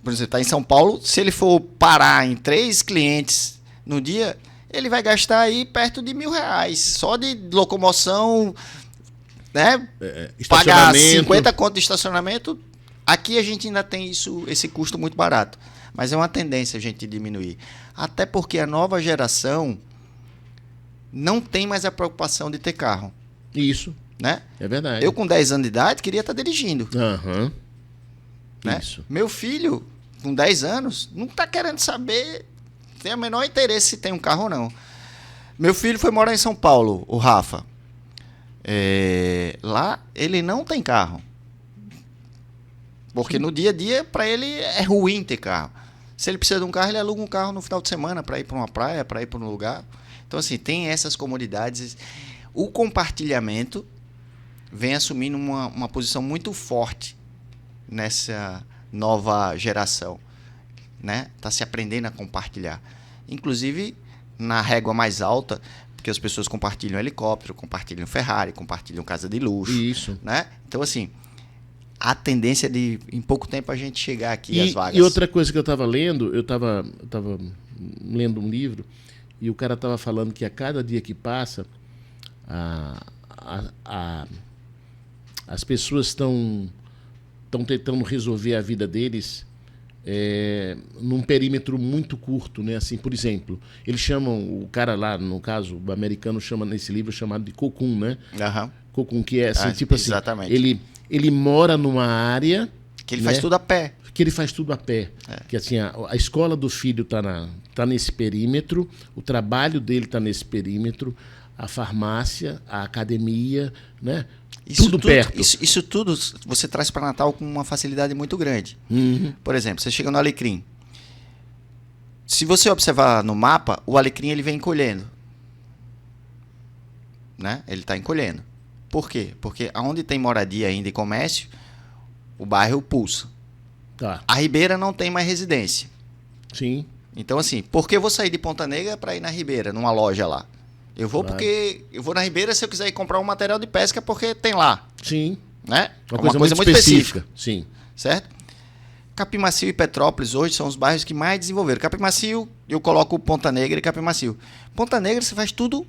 por exemplo, está em São Paulo, se ele for parar em 3 clientes no dia, ele vai gastar aí perto de R$1.000, só de locomoção, né? Pagar Estacionamento. 50 conto de estacionamento. Aqui a gente ainda tem esse custo muito barato, mas é uma tendência a gente diminuir. Até porque a nova geração não tem mais a preocupação de ter carro, Isso. né? É verdade. Eu com 10 anos de idade queria estar dirigindo, Aham. né? Isso. Meu filho com 10 anos não está querendo saber, tem o menor interesse se tem um carro ou não. Meu filho foi morar em São Paulo, o Rafa. Lá ele não tem carro, porque no dia a dia para ele é ruim ter carro. Se ele precisa de um carro, ele aluga um carro no final de semana para ir para uma praia, para ir para um lugar. Então, assim, tem essas comodidades. O compartilhamento vem assumindo uma posição muito forte nessa nova geração, né? Tá se aprendendo a compartilhar. Inclusive, na régua mais alta, porque as pessoas compartilham helicóptero, compartilham Ferrari, compartilham casa de luxo, Isso. né? Então, assim, a tendência de, em pouco tempo, a gente chegar aqui às vagas. E outra coisa que eu estava lendo, eu estava lendo um livro, e o cara estava falando que a cada dia que passa, as pessoas estão tentando resolver a vida deles num perímetro muito curto, né? Assim, por exemplo, eles chamam, o cara lá, no caso, o americano chama nesse livro chamado de cocoon, né? Aham. Cocoon, que é assim, tipo assim, exatamente. ele mora numa área Que ele faz né? tudo a pé. Que ele faz tudo a pé. Que assim, a escola do filho tá nesse perímetro, o trabalho dele tá nesse perímetro, a farmácia, a academia, né? Tudo perto. Isso tudo você traz para Natal com uma facilidade muito grande. Uhum. Por exemplo, você chega no Alecrim. Se você observar no mapa, o Alecrim ele vem encolhendo. Né? Ele está encolhendo. Por quê? Porque onde tem moradia ainda e comércio, o bairro pulsa. Tá. A Ribeira não tem mais residência. Sim. Então, assim, por que eu vou sair de Ponta Negra para ir na Ribeira, numa loja lá? Eu vou Claro. porque eu vou na Ribeira se eu quiser ir comprar um material de pesca porque tem lá, Sim. né? Uma coisa muito específica. Sim. Certo? Capimacio e Petrópolis hoje são os bairros que mais desenvolveram. Capimacio, eu coloco Ponta Negra e Capimacio. Ponta Negra você faz tudo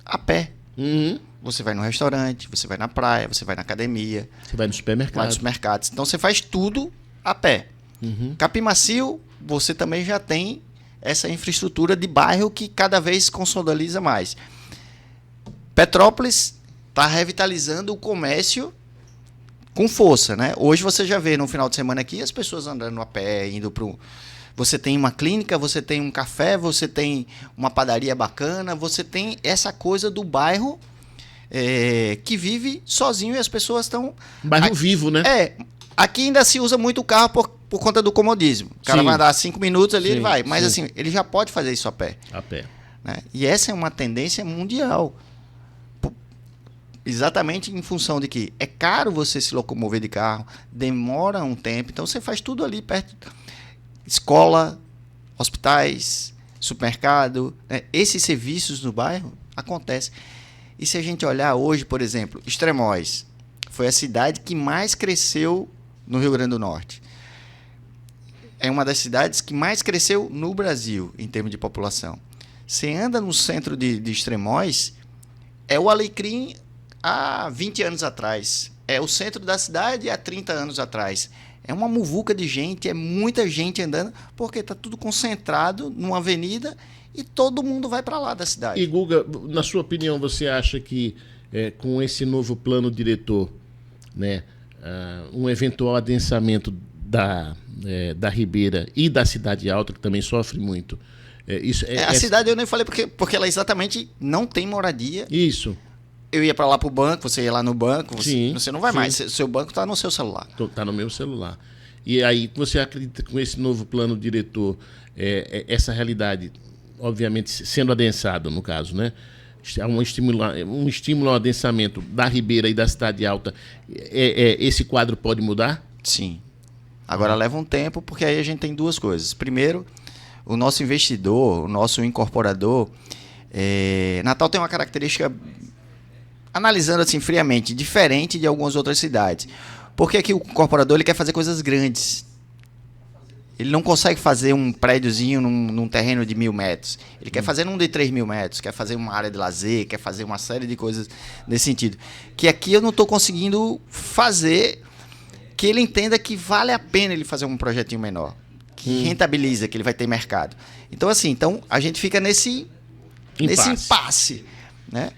a pé. Uhum. Você vai no restaurante, você vai na praia, você vai na academia, Você vai no vai supermercado. nos mercados. Então você faz tudo a pé. Uhum. Capimacio, você também já tem essa infraestrutura de bairro que cada vez consolida mais. Petrópolis está revitalizando o comércio com força, né? Hoje você já vê no final de semana aqui as pessoas andando a pé, indo para você tem uma clínica, você tem um café, você tem uma padaria bacana, você tem essa coisa do bairro que vive sozinho e as pessoas estão... Bairro vivo, né? Aqui ainda se usa muito o carro por conta do comodismo. O cara Sim. vai andar 5 minutos ali, Sim, ele vai. Mas sim. assim, ele já pode fazer isso a pé. A pé. Né? E essa é uma tendência mundial. Exatamente em função de que é caro você se locomover de carro, demora um tempo, então você faz tudo ali perto. Escola, hospitais, supermercado, né? Esses serviços no bairro acontecem. E se a gente olhar hoje, por exemplo, Extremóis foi a cidade que mais cresceu no Rio Grande do Norte. É uma das cidades que mais cresceu no Brasil, em termos de população. Você anda no centro de Extremóis, é o Alecrim há 20 anos atrás. É o centro da cidade há 30 anos atrás. É uma muvuca de gente, é muita gente andando, porque está tudo concentrado numa avenida e todo mundo vai para lá da cidade. E, Guga, na sua opinião, você acha que com esse novo plano diretor, né, um eventual adensamento da Ribeira e da Cidade Alta, que também sofre muito... a cidade eu nem falei porque ela exatamente não tem moradia. Isso. Eu ia para lá pro banco, você ia lá no banco, você não vai sim. mais, seu banco está no seu celular. Está no meu celular. E aí, você acredita que com esse novo plano diretor, essa realidade, obviamente, sendo adensada, no caso, né? Um estímulo ao adensamento da Ribeira e da Cidade Alta, esse quadro pode mudar? Sim. Agora leva um tempo, porque aí a gente tem duas coisas. Primeiro, o nosso investidor, o nosso incorporador, Natal tem uma característica, analisando assim friamente, diferente de algumas outras cidades. Porque aqui o incorporador ele quer fazer coisas grandes. Ele não consegue fazer um prédiozinho num terreno de 1.000 metros. Ele quer fazer num de 3.000 metros, quer fazer uma área de lazer, quer fazer uma série de coisas nesse sentido. Que aqui eu não estou conseguindo fazer que ele entenda que vale a pena ele fazer um projetinho menor. Que rentabiliza, que ele vai ter mercado. Então, assim, a gente fica nesse impasse, né?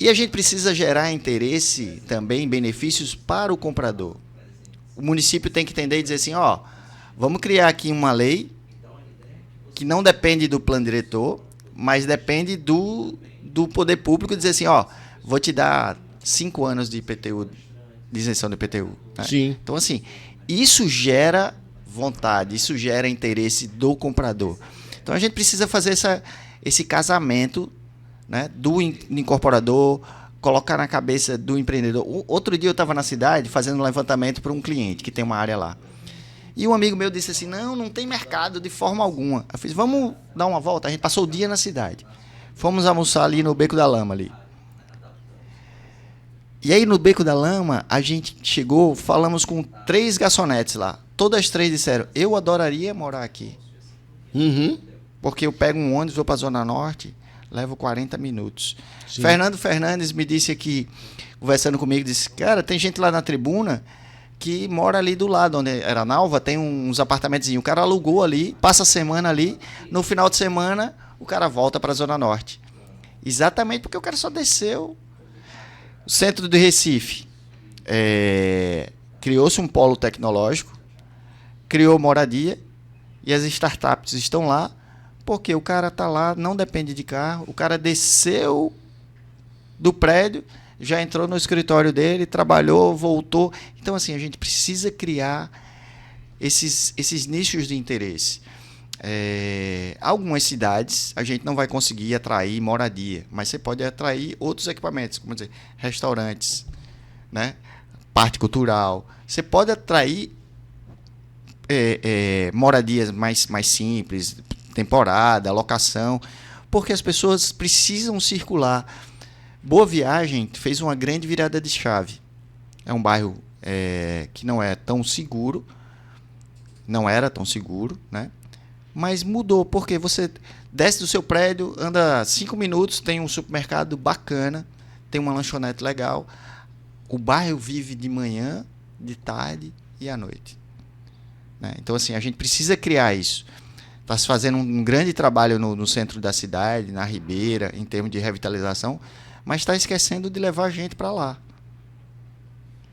E a gente precisa gerar interesse também, benefícios para o comprador. O município tem que entender e dizer assim, vamos criar aqui uma lei que não depende do plano diretor, mas depende do poder público dizer assim, vou te dar 5 anos de IPTU, de isenção do IPTU. Né? Sim. Então, assim, isso gera vontade, isso gera interesse do comprador. Então, a gente precisa fazer esse casamento, né, do incorporador, colocar na cabeça do empreendedor. Outro dia eu estava na cidade fazendo um levantamento para um cliente que tem uma área lá. E um amigo meu disse assim, não tem mercado de forma alguma. Eu fiz, vamos dar uma volta. A gente passou o dia na cidade. Fomos almoçar ali no Beco da Lama ali. E aí no Beco da Lama, a gente chegou, falamos com 3 garçonetes lá. Todas 3 disseram, eu adoraria morar aqui. Uhum. Porque eu pego um ônibus, vou para a Zona Norte, levo 40 minutos. Sim. Fernando Fernandes me disse aqui, conversando comigo, disse, cara, tem gente lá na tribuna que mora ali do lado, onde era Nalva, tem uns apartamentozinhos. O cara alugou ali, passa a semana ali, no final de semana o cara volta para a Zona Norte. Exatamente porque o cara só desceu. O centro do Recife, criou-se um polo tecnológico, criou moradia, e as startups estão lá, porque o cara está lá, não depende de carro, o cara desceu do prédio, já entrou no escritório dele, trabalhou, voltou. Então, assim, a gente precisa criar esses nichos de interesse. Algumas cidades a gente não vai conseguir atrair moradia, mas você pode atrair outros equipamentos, como dizer, restaurantes, né? Parte cultural. Você pode atrair moradias mais simples, temporada, locação, porque as pessoas precisam circular. Boa Viagem fez uma grande virada de chave. É um bairro que não é tão seguro, não era tão seguro, né? Mas mudou, porque você desce do seu prédio, anda 5 minutos, tem um supermercado bacana, tem uma lanchonete legal. O bairro vive de manhã, de tarde e à noite. Né? Então, assim, a gente precisa criar isso. Está se fazendo um grande trabalho no centro da cidade, na Ribeira, em termos de revitalização, mas está esquecendo de levar gente para lá.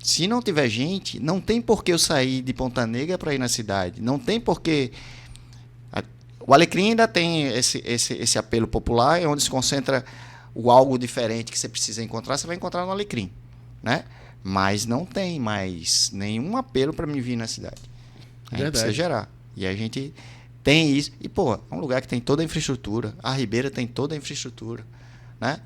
Se não tiver gente, não tem por que eu sair de Ponta Negra para ir na cidade. Não tem por que... O Alecrim ainda tem esse apelo popular, onde se concentra o algo diferente que você precisa encontrar, você vai encontrar no Alecrim, né? Mas não tem mais nenhum apelo para me vir na cidade. A gente precisa gerar. E a gente tem isso. E, pô, é um lugar que tem toda a infraestrutura. A Ribeira tem toda a infraestrutura, né?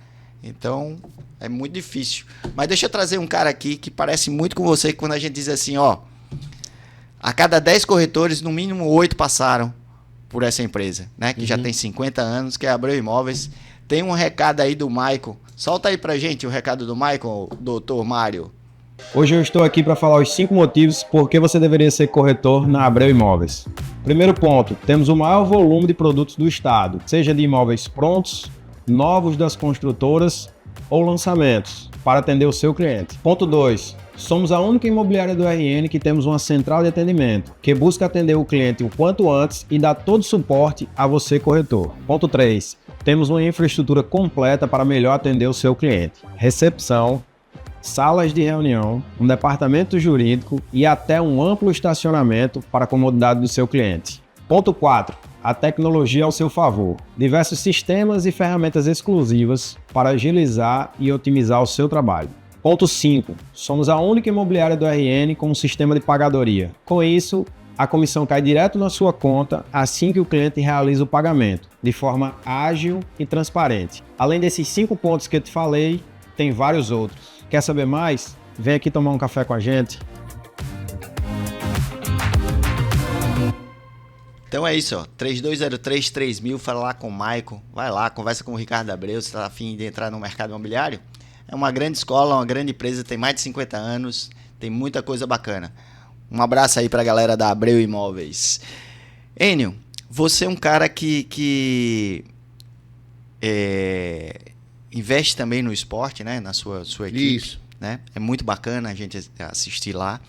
Então, é muito difícil. Mas deixa eu trazer um cara aqui que parece muito com você, quando a gente diz assim, ó, a cada 10 corretores, no mínimo 8 passaram por essa empresa, né? Que já tem 50 anos, que é a Abreu Imóveis. Tem um recado aí do Michael. Solta aí pra gente o recado do Michael, doutor Mário. Hoje eu estou aqui para falar os 5 motivos por que você deveria ser corretor na Abreu Imóveis. Primeiro ponto, temos o maior volume de produtos do estado, seja de imóveis prontos, novos das construtoras ou lançamentos, para atender o seu cliente. Ponto 2. Somos a única imobiliária do RN que temos uma central de atendimento, que busca atender o cliente o quanto antes e dar todo o suporte a você, corretor. Ponto 3. Temos uma infraestrutura completa para melhor atender o seu cliente. Recepção, salas de reunião, um departamento jurídico e até um amplo estacionamento para a comodidade do seu cliente. Ponto 4. A tecnologia ao seu favor. Diversos sistemas e ferramentas exclusivas para agilizar e otimizar o seu trabalho. Ponto 5. Somos a única imobiliária do RN com um sistema de pagadoria. Com isso, a comissão cai direto na sua conta assim que o cliente realiza o pagamento, de forma ágil e transparente. Além desses 5 pontos que eu te falei, tem vários outros. Quer saber mais? Vem aqui tomar um café com a gente. Então é isso, ó. 3203-3000, fala lá com o Michael. Vai lá, conversa com o Ricardo Abreu, se está a fim de entrar no mercado imobiliário. É uma grande escola, uma grande empresa, tem mais de 50 anos, tem muita coisa bacana. Um abraço aí pra galera da Abreu Imóveis. Enio, você é um cara que investe também no esporte, né? Na sua equipe. Isso. Né? É muito bacana a gente assistir lá.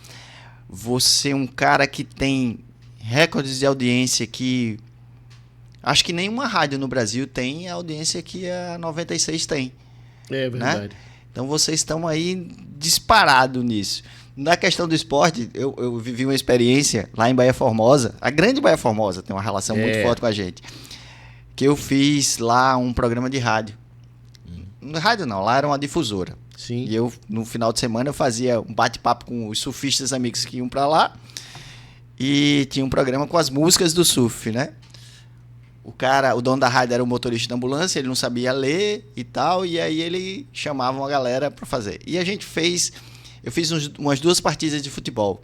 Você é um cara que tem recordes de audiência que... Acho que nenhuma rádio no Brasil tem a audiência que a 96 tem. É verdade. Né? Então vocês estão aí disparado nisso. Na questão do esporte, eu vivi uma experiência lá em Baía Formosa. A grande Baía Formosa tem uma relação muito forte com a gente. Que eu fiz lá um programa de rádio. Rádio não, lá era uma difusora. Sim. E eu, no final de semana, eu fazia um bate-papo com os surfistas amigos que iam pra lá. E tinha um programa com as músicas do surf, né? O dono da rádio era o motorista da ambulância, ele não sabia ler e tal, e aí ele chamava uma galera pra fazer. E a gente eu fiz umas 2 partidas de futebol.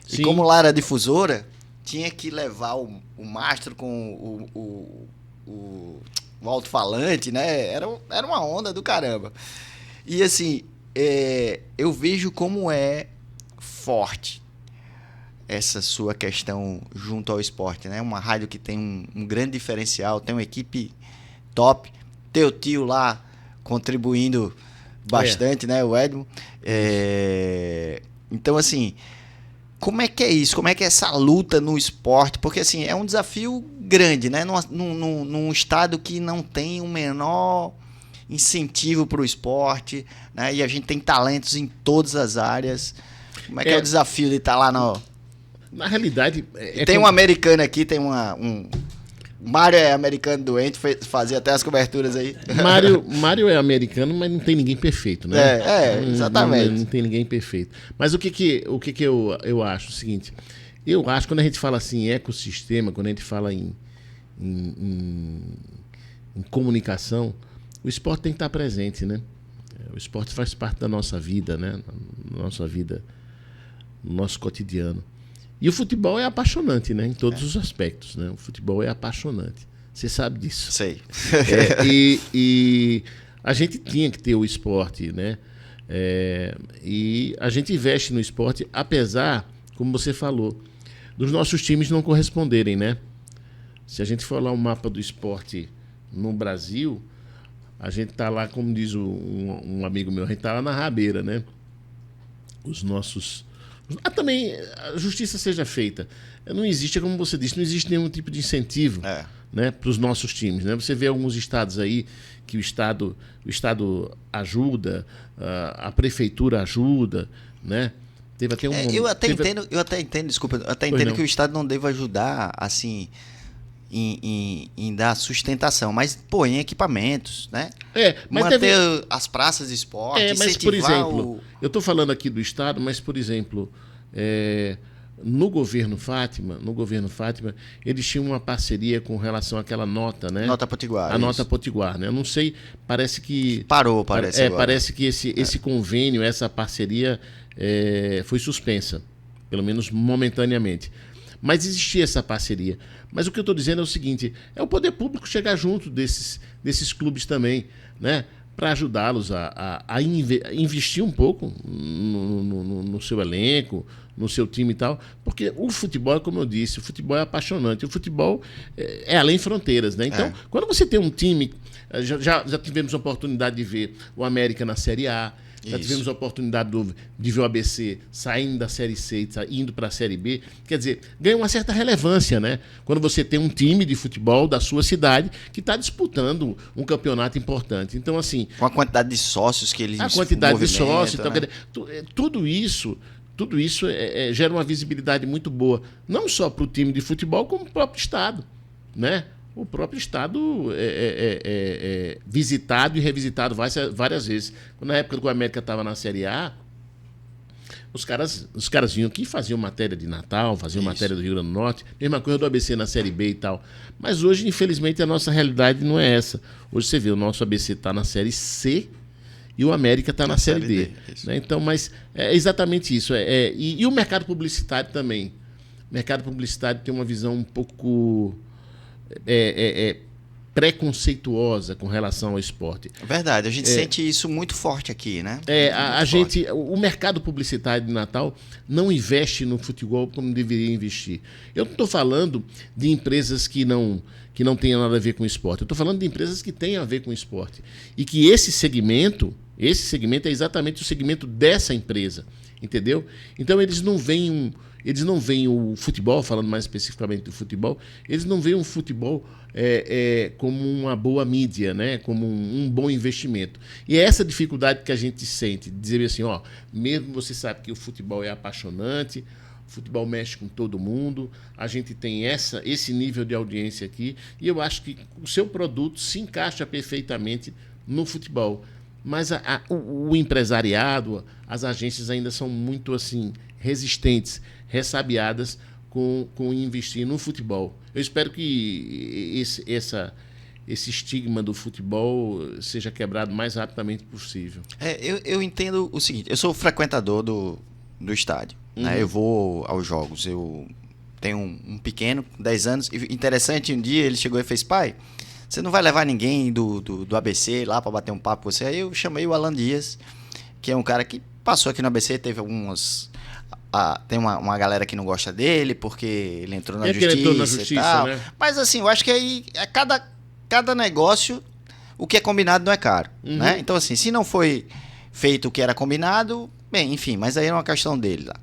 Sim. E como lá era difusora, tinha que levar o mastro com o alto-falante, né? Era uma onda do caramba. E assim, eu vejo como é forte essa sua questão junto ao esporte, né? Uma rádio que tem um grande diferencial, tem uma equipe top, teu tio lá contribuindo bastante, né? O Edmo. Então, assim, como é que é isso? Como é que é essa luta no esporte? Porque, assim, é um desafio grande, né? Num estado que não tem o menor incentivo para o esporte, né? E a gente tem talentos em todas as áreas. Como é que é o desafio de estar lá no... Na realidade... tem um americano aqui, tem um Mário é americano doente, fazia até as coberturas aí. Mário é americano, mas não tem ninguém perfeito, né? Exatamente. Não tem ninguém perfeito. Mas o que eu acho? O seguinte, eu acho que quando a gente fala assim em ecossistema, quando a gente fala em comunicação, o esporte tem que estar presente, né? O esporte faz parte da nossa vida, né? Nossa vida, no nosso cotidiano. E o futebol é apaixonante, né? Em todos os aspectos, né? O futebol é apaixonante. Você sabe disso. Sei. E a gente tinha que ter o esporte, né? E a gente investe no esporte, apesar, como você falou, dos nossos times não corresponderem, né? Se a gente for lá o mapa do esporte no Brasil, a gente tá lá, como diz um amigo meu, a gente tá lá na rabeira, né? Os nossos... também a justiça seja feita. Não existe, como você disse, não existe nenhum tipo de incentivo, né, para os nossos times, né? Você vê alguns estados aí que o estado ajuda, a prefeitura ajuda, né? Teve até eu até entendo, desculpa, eu até entendo que o estado não deva ajudar assim em dar sustentação, mas pô, em equipamentos, né? Mas manter as praças de esporte, mas por exemplo, eu estou falando aqui do estado, mas por exemplo, no governo Fátima, eles tinham uma parceria com relação àquela nota, né? Nota Potiguar. A nota Potiguar, né? Eu não sei, parece que... Parece agora. Parece que esse convênio, essa parceria foi suspensa, pelo menos momentaneamente. Mas existia essa parceria. Mas o que eu estou dizendo é o seguinte, é o poder público chegar junto desses clubes também, né? Para ajudá-los a investir um pouco no seu elenco, no seu time e tal, porque o futebol, como eu disse, o futebol é apaixonante, o futebol é além fronteiras, né? Então, quando você tem um time, já tivemos a oportunidade de ver o América na Série A, já tivemos a oportunidade de ver o ABC saindo da Série C, indo para a Série B. Quer dizer, ganha uma certa relevância, né? Quando você tem um time de futebol da sua cidade que está disputando um campeonato importante. Então, assim... com a quantidade de sócios que eles... A quantidade de sócios... Né? Então, tudo isso gera uma visibilidade muito boa. Não só para o time de futebol, como para o próprio Estado, né? O próprio Estado é visitado e revisitado várias vezes. Na época que o América estava na Série A, os caras vinham aqui e faziam matéria de Natal, faziam matéria do Rio Grande do Norte, mesma coisa do ABC na Série B e tal. Mas hoje, infelizmente, a nossa realidade não é essa. Hoje você vê, o nosso ABC está na Série C e o América está na Série D. Né? Então, mas é exatamente isso. E o mercado publicitário também. O mercado publicitário tem uma visão um pouco... preconceituosa com relação ao esporte. Verdade, a gente sente isso muito forte aqui, né? O mercado publicitário de Natal não investe no futebol como deveria investir. Eu não estou falando de empresas que não tenham nada a ver com esporte. Eu estou falando de empresas que têm a ver com esporte. E que esse segmento é exatamente o segmento dessa empresa, entendeu? Então eles não veem o futebol, falando mais especificamente do futebol, eles não veem o futebol como uma boa mídia, né? Como um bom investimento. E é essa dificuldade que a gente sente, de dizer assim, mesmo você sabe que o futebol é apaixonante, o futebol mexe com todo mundo, a gente tem esse nível de audiência aqui, e eu acho que o seu produto se encaixa perfeitamente no futebol. Mas o empresariado, as agências ainda são muito assim resistentes, ressabiadas com investir no futebol. Eu espero que esse estigma do futebol seja quebrado o mais rapidamente possível. Eu entendo o seguinte, eu sou frequentador do estádio, né? Eu vou aos jogos, eu tenho um pequeno, 10 anos, e interessante, um dia ele chegou e fez, pai, você não vai levar ninguém do ABC lá para bater um papo com você? Aí eu chamei o Alan Dias, que é um cara que passou aqui no ABC, teve algumas... tem uma galera que não gosta dele, porque ele entrou na justiça e tal. Né? Mas assim, eu acho que aí cada negócio, o que é combinado não é caro. Né? Então assim, se não foi feito o que era combinado, bem, enfim, mas aí é uma questão dele lá.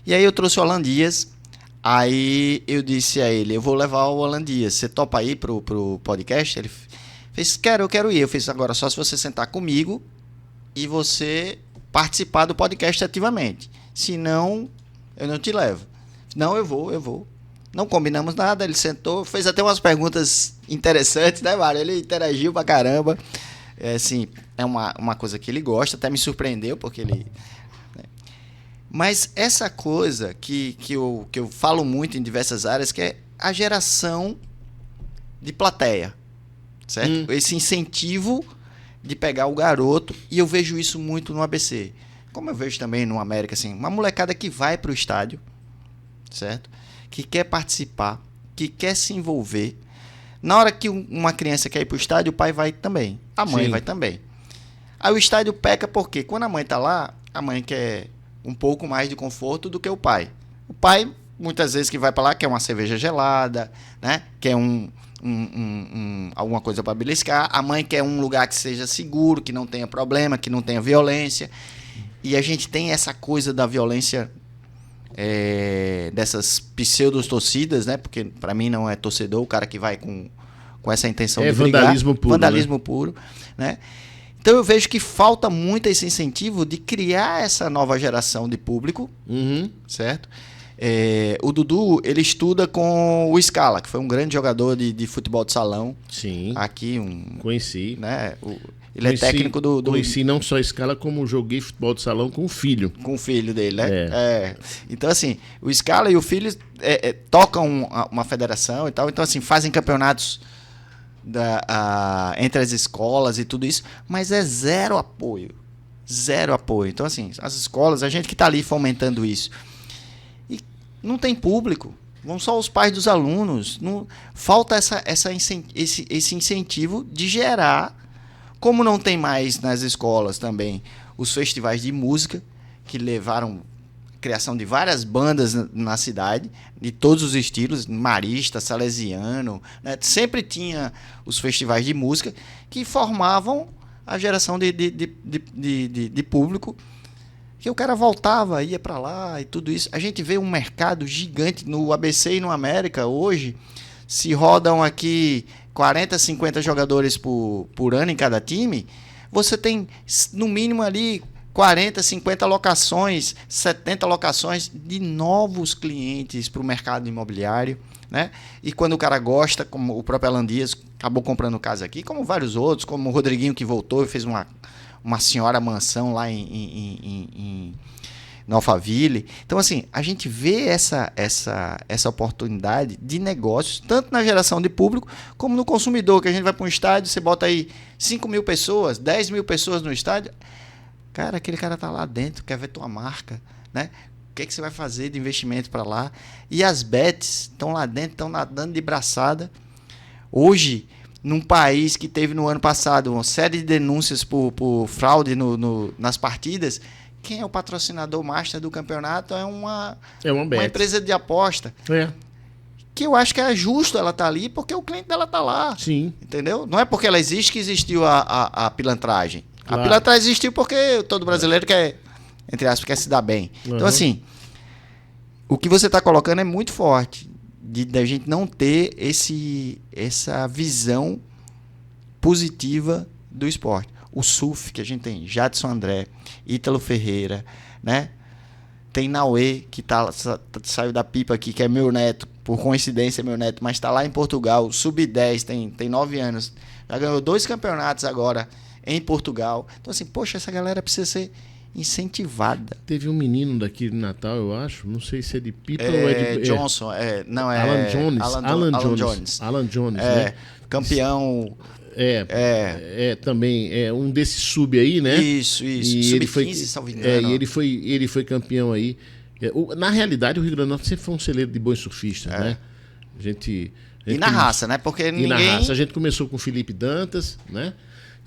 E aí eu trouxe o Alan Dias, aí eu disse a ele, eu vou levar o Alan Dias, você topa ir pro podcast? Ele fez, eu quero ir. Eu fiz, agora só se você sentar comigo e você participar do podcast ativamente. Se não, eu não te levo. Não, eu vou. Não combinamos nada, ele sentou, fez até umas perguntas interessantes, né, Mário? Ele interagiu pra caramba. Assim, é uma coisa que ele gosta, até me surpreendeu, porque ele... Né? Mas essa coisa que eu falo muito em diversas áreas, que é a geração de plateia, certo? Esse incentivo de pegar o garoto, e eu vejo isso muito no ABC. Como eu vejo também no América, assim, uma molecada que vai para o estádio, certo? Que quer participar, que quer se envolver. Na hora que uma criança quer ir para o estádio, o pai vai também, a mãe vai também. Aí o estádio peca porque quando a mãe está lá, a mãe quer um pouco mais de conforto do que o pai. O pai muitas vezes que vai para lá quer uma cerveja gelada, né? Quer alguma coisa para beliscar. A mãe quer um lugar que seja seguro, que não tenha problema, que não tenha violência. E a gente tem essa coisa da violência dessas pseudo-torcidas, né? Porque para mim não é torcedor o cara que vai com essa intenção de brigar. Vandalismo puro. Vandalismo né? puro, né? Então eu vejo que falta muito esse incentivo de criar essa nova geração de público, certo? O Dudu, ele estuda com o Scala, que foi um grande jogador de futebol de salão. Sim. Aqui, Conheci. né? Ele é técnico do... Conheci não só Scala, como joguei futebol de salão com o filho. Com o filho dele, né? Então, assim, o Scala e o filho tocam uma federação e tal. Então, assim, fazem campeonatos entre as escolas e tudo isso, mas é zero apoio. Zero apoio. Então, assim, as escolas, a gente que está ali fomentando isso. E não tem público. Vão só os pais dos alunos. Não, falta esse incentivo de gerar, como não tem mais nas escolas também, os festivais de música, que levaram a criação de várias bandas na cidade, de todos os estilos, marista, salesiano, né? Sempre tinha os festivais de música que formavam a geração de público, que o cara voltava, ia para lá e tudo isso. A gente vê um mercado gigante no ABC e no América hoje. Se rodam aqui 40, 50 jogadores por ano em cada time, você tem no mínimo ali 40, 50 locações, 70 locações de novos clientes para o mercado imobiliário, né? E quando o cara gosta, como o próprio Alan Dias acabou comprando casa aqui, como vários outros, como o Rodriguinho que voltou e fez uma senhora mansão lá em Alphaville. Então, assim, a gente vê essa oportunidade de negócios, tanto na geração de público, como no consumidor, que a gente vai para um estádio, você bota aí 5 mil pessoas, 10 mil pessoas no estádio, cara, aquele cara tá lá dentro, quer ver tua marca, né? O que você vai fazer de investimento para lá? E as bets estão lá dentro, estão nadando de braçada. Hoje, num país que teve no ano passado uma série de denúncias por fraude nas partidas, quem é o patrocinador master do campeonato é uma empresa de aposta. Que eu acho que é justo ela estar ali, porque o cliente dela está lá. Sim. Entendeu? Não é porque ela existe que existiu a pilantragem. Claro. A pilantragem existiu porque todo brasileiro quer, entre aspas, quer se dar bem. Então, assim, o que você está colocando é muito forte, da gente não ter essa visão positiva do esporte. O surf que a gente tem, Jadson André, Ítalo Ferreira, né? Tem Nauê, que saiu da pipa aqui, que é meu neto, por coincidência é meu neto, mas está lá em Portugal, sub-10, tem 9 anos, já ganhou 2 campeonatos agora em Portugal. Então, assim, poxa, essa galera precisa ser incentivada. Teve um menino daqui de Natal, eu acho, não sei se é de pipa ou é de... Johnson, não é... Alan Jones. Alan Jones, né? Campeão... também é um desses sub aí, né? Isso. Sub-15, salvo engano. E ele foi campeão aí. Na realidade, o Rio Grande do Norte sempre foi um celeiro de bons surfistas, né? A gente raça, né? Porque ninguém... E na raça. A gente começou com o Felipe Dantas, né?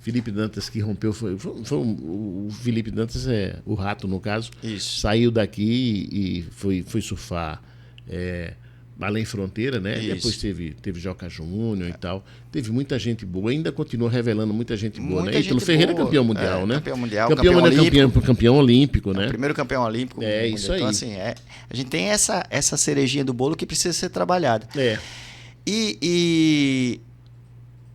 Felipe Dantas que rompeu... o Felipe Dantas é o rato, no caso. Isso. Saiu daqui e foi surfar... Além Fronteira, né? Isso. Depois teve Joca Júnior e tal. Teve muita gente boa, ainda continua revelando muita gente boa, né? Ítalo Ferreira é campeão mundial, né? Campeão mundial, campeão olímpico, né? Primeiro campeão olímpico. Isso aí. Então, assim, a gente tem essa cerejinha do bolo que precisa ser trabalhada. E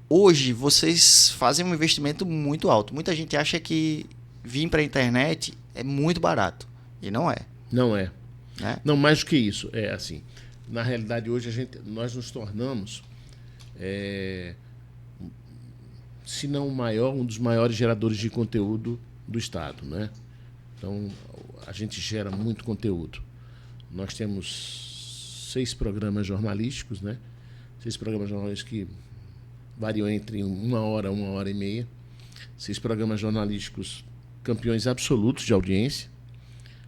hoje vocês fazem um investimento muito alto. Muita gente acha que vir para a internet é muito barato. E não é. Não é. Né? Não, mais do que isso. É assim... Na realidade, hoje nós nos tornamos, se não o maior, um dos maiores geradores de conteúdo do Estado, né? Então, a gente gera muito conteúdo. Nós temos 6 programas jornalísticos, né? 6 programas jornalísticos que variam entre 1 hora, 1 hora e meia. 6 programas jornalísticos campeões absolutos de audiência.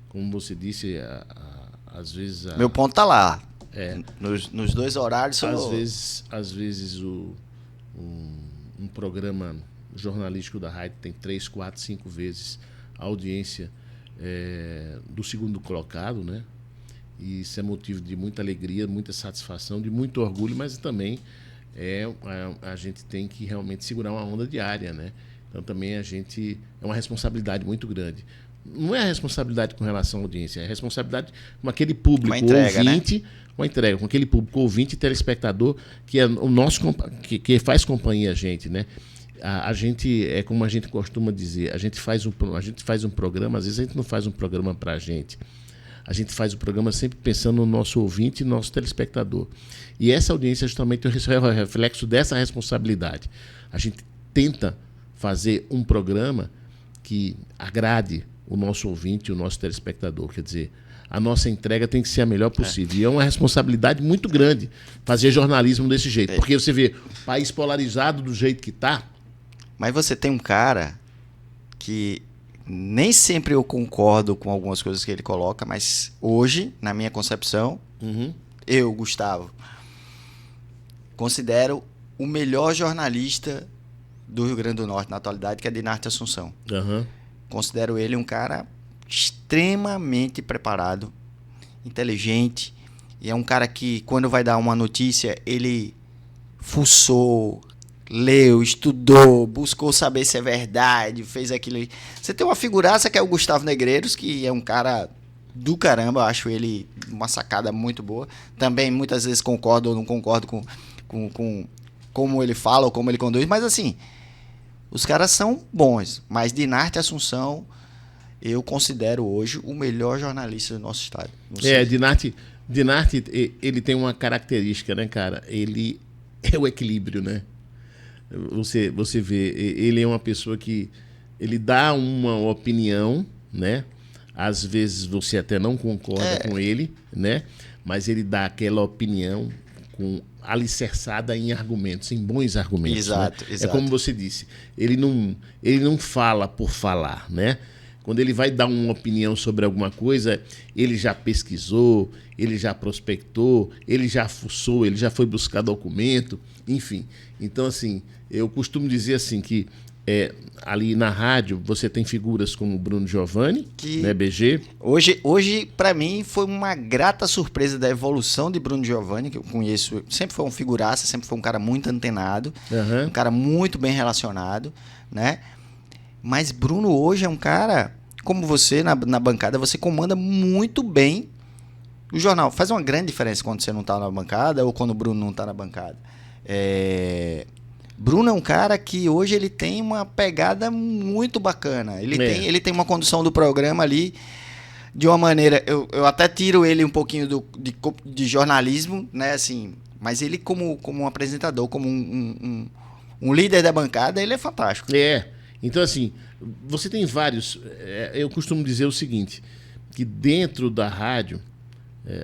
Como você disse, às vezes... Meu ponto está lá. Nos 2 horários... Às vezes um programa jornalístico da rádio tem 3, 4, 5 vezes a audiência do segundo colocado, né? E isso é motivo de muita alegria, muita satisfação, de muito orgulho, mas também a gente tem que realmente segurar uma onda diária, né? Então também é uma responsabilidade muito grande. Não é a responsabilidade com relação à audiência, é a responsabilidade com aquele público ouvinte, uma entrega, com aquele público ouvinte e telespectador que é o nosso que faz companhia a gente, né? A gente, é como a gente costuma dizer, a gente faz um programa, às vezes a gente não faz um programa para a gente faz o programa sempre pensando no nosso ouvinte e no nosso telespectador. E essa audiência justamente é o reflexo dessa responsabilidade. A gente tenta fazer um programa que agrade o nosso ouvinte e o nosso telespectador. Quer dizer, a nossa entrega tem que ser a melhor possível. E é uma responsabilidade muito grande fazer jornalismo desse jeito. Porque você vê o país polarizado do jeito que está. Mas você tem um cara que nem sempre eu concordo com algumas coisas que ele coloca, mas hoje, na minha concepção, eu, Gustavo, considero o melhor jornalista do Rio Grande do Norte na atualidade, que é Dinarte Assunção. Considero ele um cara extremamente preparado, inteligente, e é um cara que, quando vai dar uma notícia, ele fuçou, leu, estudou, buscou saber se é verdade, fez aquilo. Você tem uma figuraça que é o Gustavo Negreiros, que é um cara do caramba, eu acho ele uma sacada muito boa. Também muitas vezes concordo ou não concordo com como ele fala ou como ele conduz, mas assim, os caras são bons, mas Dinarte Assunção eu considero hoje o melhor jornalista do nosso estado. Dinarte, ele tem uma característica, né, cara? Ele é o equilíbrio, né? Você vê, ele é uma pessoa que ele dá uma opinião, né? Às vezes você até não concorda com ele, né? Mas ele dá aquela opinião alicerçada em argumentos, em bons argumentos. Exato, né? exato. É como você disse, ele não fala por falar, né? Quando ele vai dar uma opinião sobre alguma coisa, ele já pesquisou, ele já prospectou, ele já fuçou, ele já foi buscar documento, enfim. Então, assim, eu costumo dizer assim que ali na rádio você tem figuras como o Bruno Giovanni, né, BG. Hoje para mim, foi uma grata surpresa da evolução de Bruno Giovanni, que eu conheço, sempre foi um figuraça, sempre foi um cara muito antenado, um cara muito bem relacionado, né? Mas Bruno hoje é um cara, como você na bancada, você comanda muito bem o jornal. Faz uma grande diferença quando você não está na bancada ou quando o Bruno não está na bancada. Bruno é um cara que hoje ele tem uma pegada muito bacana. Ele tem uma condução do programa ali de uma maneira... Eu até tiro ele um pouquinho de jornalismo, né? Assim, mas ele como um apresentador, como um líder da bancada, ele é fantástico. Então, assim, você tem vários... eu costumo dizer o seguinte, que dentro da rádio,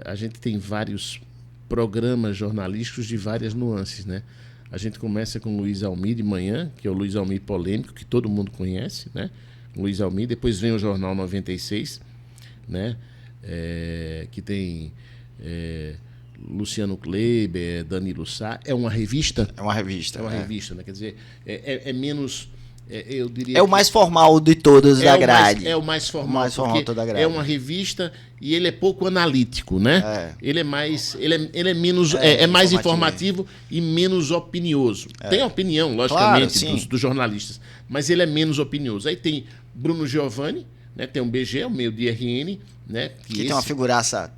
a gente tem vários programas jornalísticos de várias nuances, né? A gente começa com o Luiz Almir de manhã, que é o Luiz Almir polêmico, que todo mundo conhece, né? Luiz Almir. Depois vem o Jornal 96, né? Que tem Luciano Kleber, Danilo Sá. É uma revista? É uma revista. É uma revista, né? Quer dizer, é menos... eu diria é o mais formal de todos da grade. É o mais formal. O mais formal da grade. É uma revista e ele é pouco analítico, né? Ele é mais... Ele é menos... É mais informativo e menos opinioso. Tem opinião, logicamente, claro, dos jornalistas, mas ele é menos opinioso. Aí tem Bruno Giovanni, né? Tem o BG, o Meio de RN, né? Que tem uma figuraça,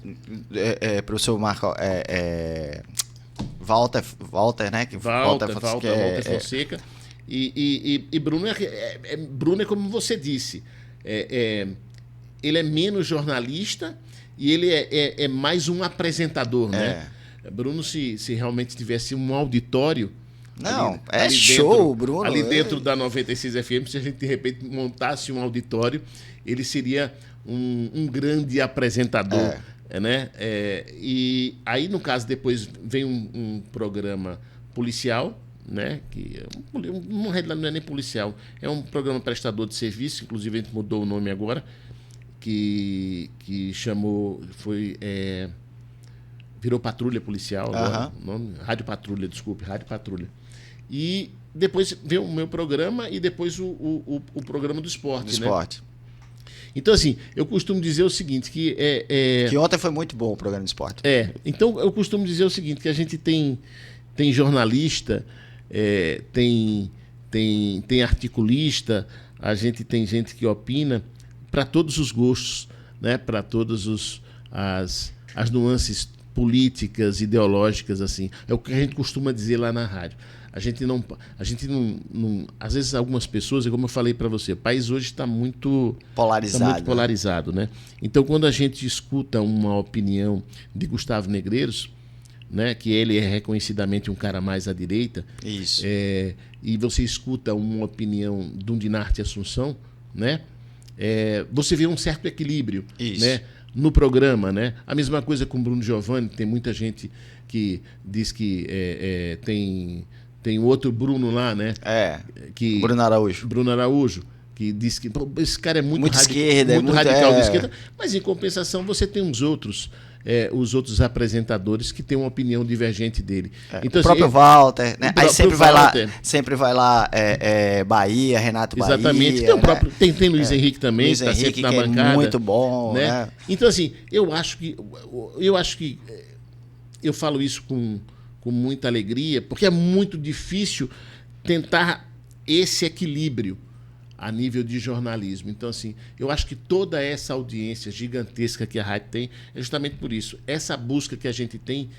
professor Marco... Walter, né? Walter Fonseca. E Bruno Bruno é como você disse, ele é menos jornalista e ele é mais um apresentador, né? Bruno, se realmente tivesse um auditório... Não, ali show, dentro, Bruno. Ali dentro da 96 FM, se a gente de repente montasse um auditório, ele seria um grande apresentador, né? E aí, no caso, depois vem um programa policial, né? Que não é nem policial, é um programa prestador de serviço, inclusive a gente mudou o nome agora, que chamou, virou Patrulha Policial agora, nome, Rádio Patrulha. E depois veio o meu programa e depois o programa do esporte, né? Então, assim, eu costumo dizer o seguinte, Que ontem foi muito bom o programa de esporte. Então eu costumo dizer o seguinte, que a gente tem jornalista, tem articulista, a gente tem gente que opina para todos os gostos, né? Para todas as nuances políticas, ideológicas, assim. É o que a gente costuma dizer lá na rádio. A gente não às vezes algumas pessoas, como eu falei para você, o país hoje está muito polarizado, né? Então, quando a gente escuta uma opinião de Gustavo Negreiros, né, que ele é reconhecidamente um cara mais à direita, Isso. E você escuta uma opinião de um Dinarte Assunção, né? Você vê um certo equilíbrio, Isso. né, no programa, né? A mesma coisa com o Bruno Giovanni, tem muita gente que diz que tem outro Bruno lá, né? Que Bruno Araújo, que diz que pô, esse cara é muito esquerda, muito radical de esquerda, mas em compensação você tem os outros apresentadores que têm uma opinião divergente dele. Então, o próprio Walter, né? Aí sempre vai lá Bahia, Renato Bahia. Exatamente. Tem, o próprio, tem Luiz Henrique também, Luiz que está sempre na que bancada. É muito bom, né? Então, assim, eu acho que eu falo isso com muita alegria, porque é muito difícil tentar esse equilíbrio a nível de jornalismo. Então, assim, eu acho que toda essa audiência gigantesca que a rádio tem é justamente por isso. Essa busca que a gente tem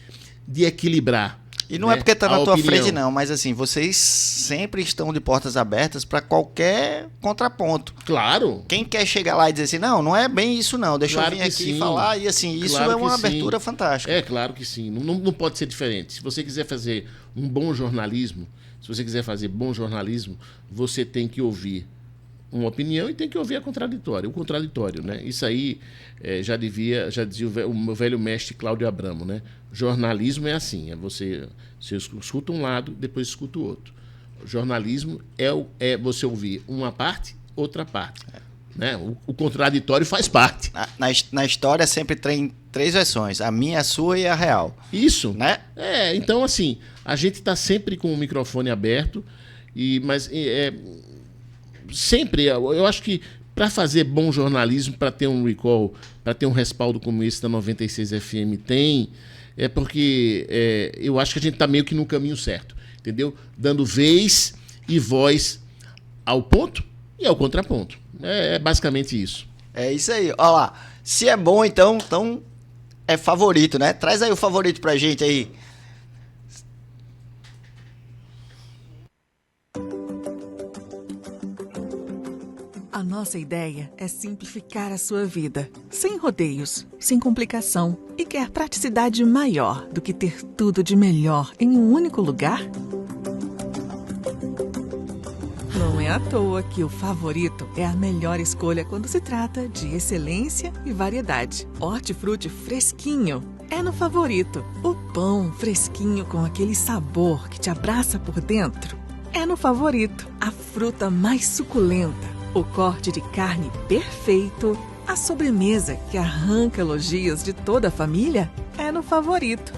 de equilibrar. E não é porque está na tua frente, não, mas assim, vocês sempre estão de portas abertas para qualquer contraponto. Claro. Quem quer chegar lá e dizer assim, não é bem isso não, deixa eu vir aqui e falar, e assim, isso é uma abertura fantástica. É, claro que sim, não pode ser diferente. Se você quiser fazer um bom jornalismo, você tem que ouvir uma opinião e tem que ouvir o contraditório, né? Isso aí já dizia o meu velho mestre Cláudio Abramo, né? Jornalismo é assim, você escuta um lado, depois escuta o outro. Jornalismo é você ouvir uma parte, outra parte. Né? O contraditório faz parte. Na história sempre tem 3 versões, a minha, a sua e a real. Isso. Né? Então assim, a gente está sempre com o microfone aberto, mas sempre, eu acho que para fazer bom jornalismo, para ter um recall, para ter um respaldo como esse da 96 FM tem, porque eu acho que a gente está meio que no caminho certo, entendeu? Dando vez e voz ao ponto e ao contraponto. É basicamente isso. É isso aí. Olha lá, se é bom, então é favorito, né? Traz aí o favorito pra gente aí. A nossa ideia é simplificar a sua vida, sem rodeios, sem complicação, e quer praticidade maior do que ter tudo de melhor em um único lugar? Não é à toa que o Favorito é a melhor escolha quando se trata de excelência e variedade. Hortifruti fresquinho é no Favorito. O pão fresquinho com aquele sabor que te abraça por dentro é no Favorito. A fruta mais suculenta, o corte de carne perfeito, a sobremesa que arranca elogios de toda a família é no Favorito.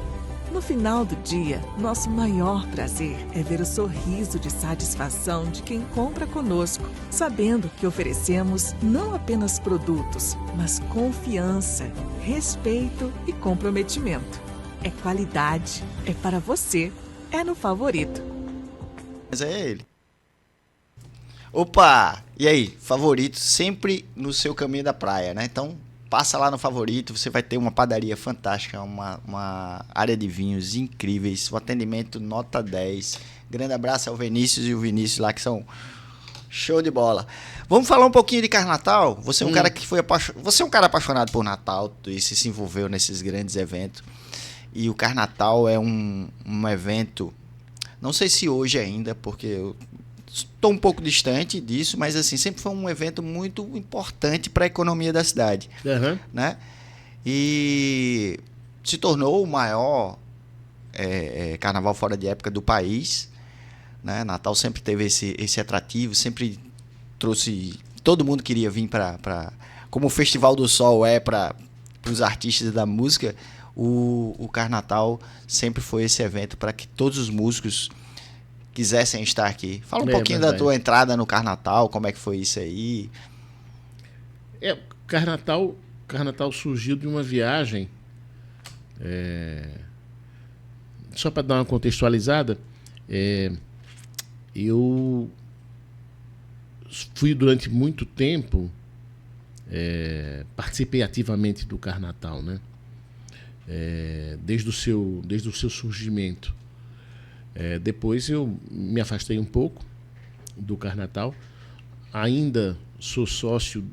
No final do dia, nosso maior prazer é ver o sorriso de satisfação de quem compra conosco, sabendo que oferecemos não apenas produtos, mas confiança, respeito e comprometimento. É qualidade, é para você, é no Favorito. Mas é ele. Opa! E aí, Favorito sempre no seu caminho da praia, né? Então, passa lá no Favorito, você vai ter uma padaria fantástica, uma área de vinhos incríveis, o atendimento nota 10. Grande abraço ao Vinícius e o Vinícius lá, que são show de bola. Vamos falar um pouquinho de Carnatal? Você é um cara que você é um cara apaixonado por Natal e se envolveu nesses grandes eventos. E o Carnatal é um evento, não sei se hoje ainda, porque eu estou um pouco distante disso, mas assim, sempre foi um evento muito importante para a economia da cidade. Uhum. Né? E se tornou o maior carnaval fora de época do país. Né? Natal sempre teve esse atrativo, sempre trouxe... Todo mundo queria vir para... Como o Festival do Sol para os artistas da música, o Carnatal sempre foi esse evento para que todos os músicos quisessem estar aqui. Fala um pouquinho da tua entrada no Carnatal, como é que foi isso aí? Carnatal surgiu de uma viagem. Só para dar uma contextualizada, eu fui durante muito tempo, participei ativamente do Carnatal, né? Desde o seu surgimento. Depois eu me afastei um pouco do Carnatal. Ainda sou sócio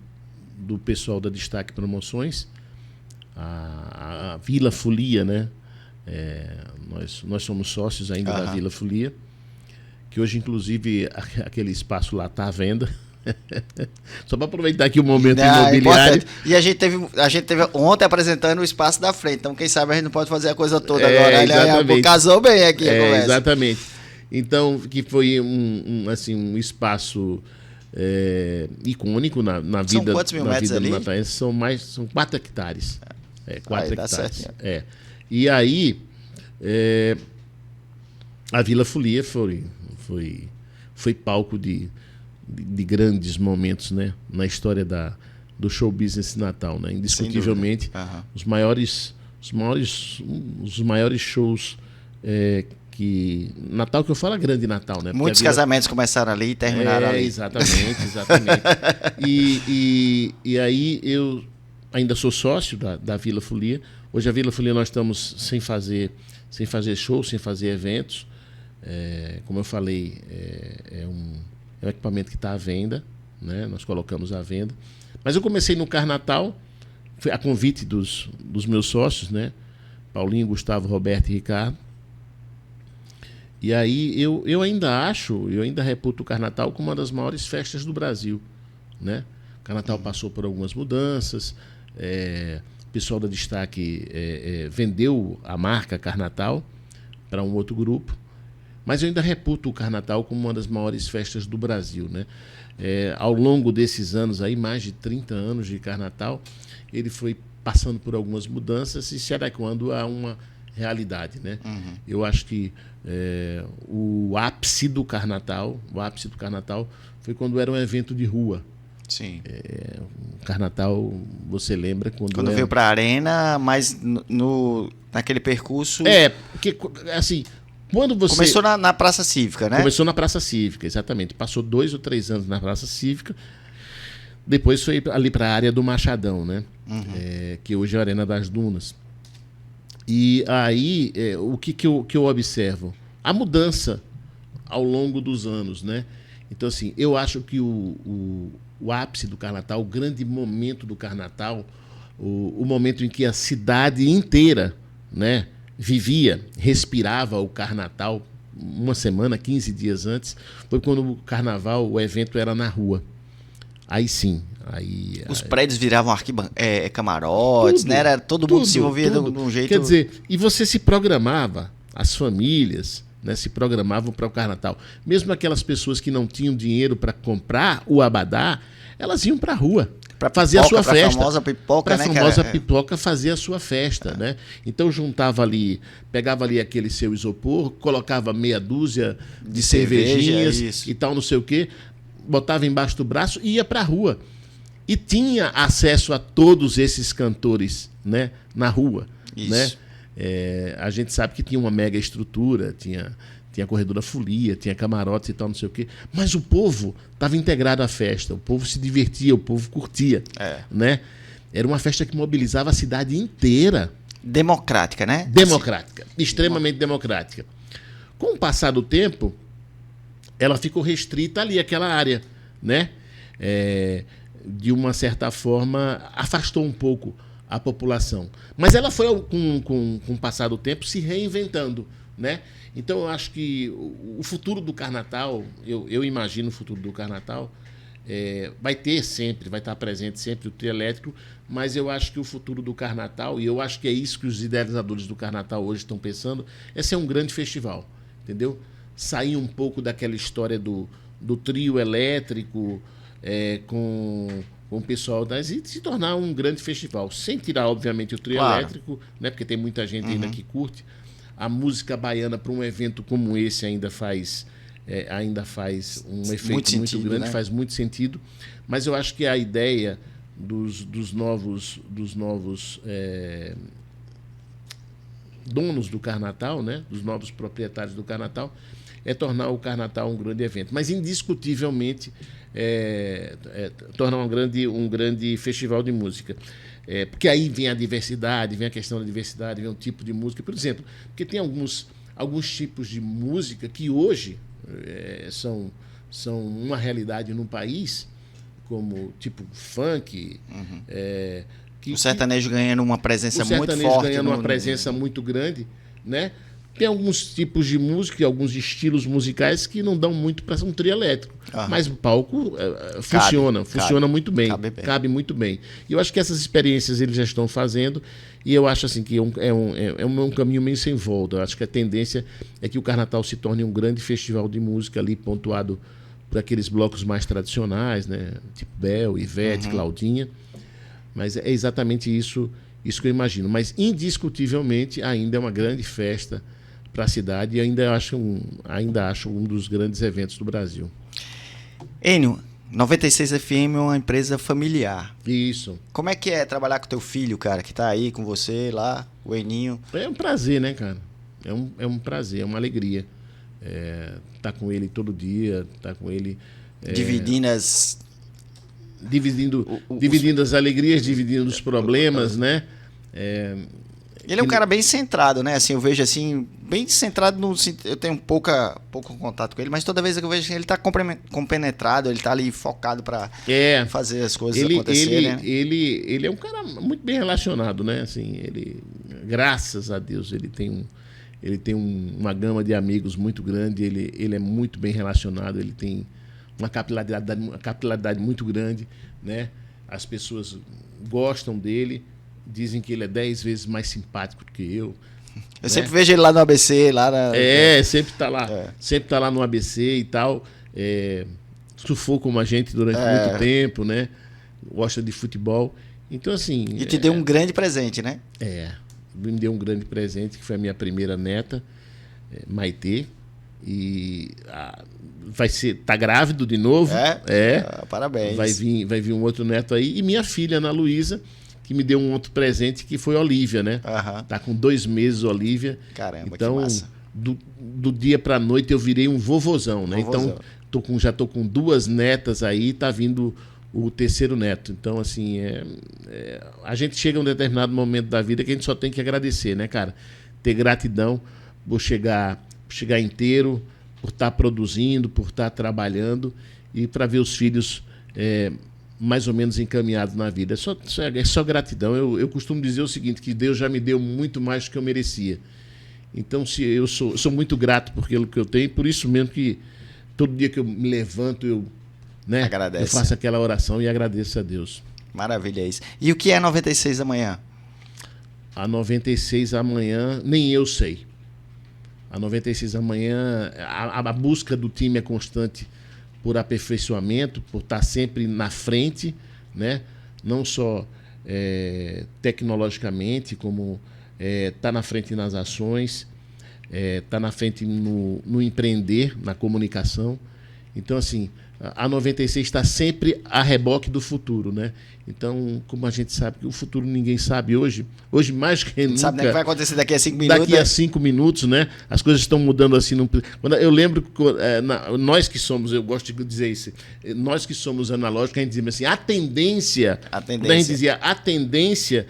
do pessoal da Destaque Promoções, a Vila Folia, né? Nós somos sócios ainda da Vila Folia, que hoje, inclusive, aquele espaço lá está à venda. Só para aproveitar aqui o momento imobiliário. E a gente teve ontem apresentando o espaço da frente, então quem sabe a gente não pode fazer a coisa toda agora. Ele casou bem aqui a conversa. Exatamente. Então, que foi um espaço icônico na vida. São quantos mil metros ali? São 4 hectares. 4 hectares. E aí, a Vila Folia foi palco de grandes momentos, né, na história do show business de Natal, né? Indiscutivelmente, os maiores shows que Natal, que eu falo, grande Natal, né? Muitos casamentos começaram ali e terminaram ali. Exatamente. E aí eu ainda sou sócio da Vila Folia. Hoje a Vila Folia nós estamos sem fazer shows, sem fazer eventos. Como eu falei, é um equipamento que está à venda, né? Nós colocamos à venda. Mas eu comecei no Carnatal, foi a convite dos meus sócios, né? Paulinho, Gustavo, Roberto e Ricardo. E aí eu ainda reputo o Carnatal como uma das maiores festas do Brasil, né? O Carnatal passou por algumas mudanças, o pessoal da Destaque vendeu a marca Carnatal para um outro grupo, mas eu ainda reputo o Carnatal como uma das maiores festas do Brasil, né? Ao longo desses anos, aí, mais de 30 anos de Carnatal, ele foi passando por algumas mudanças e se adequando a uma realidade, né? Eu acho que o ápice do Carnatal foi quando era um evento de rua. Sim. O Carnatal, você lembra quando veio para a arena, mas naquele percurso. Porque assim, quando você começou na Praça Cívica, né? Começou na Praça Cívica, exatamente. Passou 2 ou 3 anos na Praça Cívica. Depois foi ali para a área do Machadão, né? Que hoje é a Arena das Dunas. E aí, o que eu observo? A mudança ao longo dos anos, né? Então, assim, eu acho que o ápice do Carnatal, o grande momento do Carnatal, o momento em que a cidade inteira, né, vivia, respirava o Carnatal, uma semana, 15 dias antes, foi quando o Carnaval, o evento era na rua. Aí sim. Os prédios viravam camarotes, tudo, né? Era todo mundo se envolvia de um jeito. Quer dizer, e você se programava, as famílias, né, se programavam para o Carnatal. Mesmo aquelas pessoas que não tinham dinheiro para comprar o abadá, elas iam para a rua para fazer a sua festa. Para a famosa pipoca, né? Para a famosa pipoca fazer a sua festa, né? Então juntava ali, pegava ali aquele seu isopor, colocava meia dúzia de cervejinhas e tal, não sei o quê, botava embaixo do braço e ia para a rua. E tinha acesso a todos esses cantores, né, na rua. Isso. Né? A gente sabe que tinha uma mega estrutura, tinha corredora folia, tinha camarotes e tal, não sei o quê. Mas o povo estava integrado à festa, o povo se divertia, o povo curtia. Né? Era uma festa que mobilizava a cidade inteira. Democrática, né? Democrática, extremamente democrática. Com o passar do tempo, ela ficou restrita ali, aquela área, né? De uma certa forma, afastou um pouco a população. Mas ela foi, com o passar do tempo, se reinventando, né? Então, eu acho que o futuro do Carnatal, eu imagino o futuro do Carnatal, vai estar presente sempre o trio elétrico, mas eu acho que o futuro do Carnatal, e eu acho que é isso que os idealizadores do Carnatal hoje estão pensando, é ser um grande festival, entendeu? Sair um pouco daquela história do trio elétrico, com o pessoal e se tornar um grande festival, sem tirar, obviamente, o trio elétrico, né, porque tem muita gente ainda que curte. A música baiana para um evento como esse ainda faz um efeito muito grande, né? Faz muito sentido, mas eu acho que a ideia dos novos donos do Carnatal, né? Dos novos proprietários do Carnatal, é tornar o Carnatal um grande evento. Mas, indiscutivelmente, tornar um grande festival de música. Porque aí vem a diversidade, vem a questão da diversidade, vem um tipo de música. Por exemplo, porque tem alguns tipos de música que hoje são uma realidade no país, como tipo funk. O sertanejo ganhando uma presença muito forte. O sertanejo ganhando uma presença muito grande, né? Tem alguns tipos de música, alguns estilos musicais que não dão muito para um trio elétrico. Mas o palco funciona muito bem, cabe muito bem. E eu acho que essas experiências eles já estão fazendo, e eu acho assim que é um caminho meio sem volta. Eu acho que a tendência é que o Carnatal se torne um grande festival de música ali, pontuado por aqueles blocos mais tradicionais, né? Tipo Bel, Ivete, Claudinha. Mas é exatamente isso que eu imagino. Mas, indiscutivelmente, ainda é uma grande festa para a cidade e ainda acho um dos grandes eventos do Brasil. Enio, 96 FM é uma empresa familiar. Isso. Como é que é trabalhar com teu filho, cara, que tá aí com você lá, o Eninho? É um prazer, né, cara? É um prazer, é uma alegria. Tá com ele todo dia, tá com ele... Dividindo as... Dividindo as alegrias, dividindo os problemas, né? Ele é um cara bem centrado, né? Assim, eu vejo assim, bem centrado no... Eu tenho pouco contato com ele, mas toda vez que eu vejo ele tá compenetrado, ele tá ali focado para fazer as coisas acontecerem. Né? Ele é um cara muito bem relacionado, né? Assim, graças a Deus, ele tem uma gama de amigos muito grande, ele é muito bem relacionado, ele tem uma capilaridade muito grande, né? As pessoas gostam dele, dizem que ele é 10 vezes mais simpático do que eu. Eu sempre vejo ele lá no ABC, lá na... sempre tá lá. Sempre tá lá no ABC e tal. Surfou como a gente durante muito tempo, né? Gosta de futebol. Então, assim... E te deu um grande presente, né? Me deu um grande presente, que foi a minha primeira neta, Maitê. E tá grávido de novo. Parabéns. Vai vir um outro neto aí. E minha filha, Ana Luísa, que me deu um outro presente, que foi a Olivia, né? Tá com 2 meses, Olivia. Caramba, então, que massa. Do dia pra noite eu virei um vovozão, né? Então, já tô com 2 netas aí, tá vindo o 3º neto. Então, assim, a gente chega a um determinado momento da vida que a gente só tem que agradecer, né, cara? Ter gratidão por chegar inteiro, por estar produzindo, por estar trabalhando e para ver os filhos mais ou menos encaminhados na vida. É só gratidão. Eu costumo dizer o seguinte, que Deus já me deu muito mais do que eu merecia. Então, se eu sou muito grato por aquilo que eu tenho, por isso mesmo que todo dia que eu me levanto, eu faço aquela oração e agradeço a Deus. Maravilha, é isso. E o que é 96 amanhã? A 96 amanhã, nem eu sei. A 96 amanhã, a busca do time é constante por aperfeiçoamento, por estar sempre na frente, né? Não só tecnologicamente, como estar na frente nas ações, estar na frente no empreender, na comunicação. Então, assim, a 96 está sempre a reboque do futuro, né? Então, como a gente sabe que o futuro ninguém sabe hoje mais que nunca... Sabe, né, que vai acontecer daqui a 5 minutos? Daqui a 5 minutos, né? As coisas estão mudando assim. Eu lembro que nós que somos, eu gosto de dizer isso, nós que somos analógicos, a gente dizia assim, a tendência. Quando a gente dizia a tendência,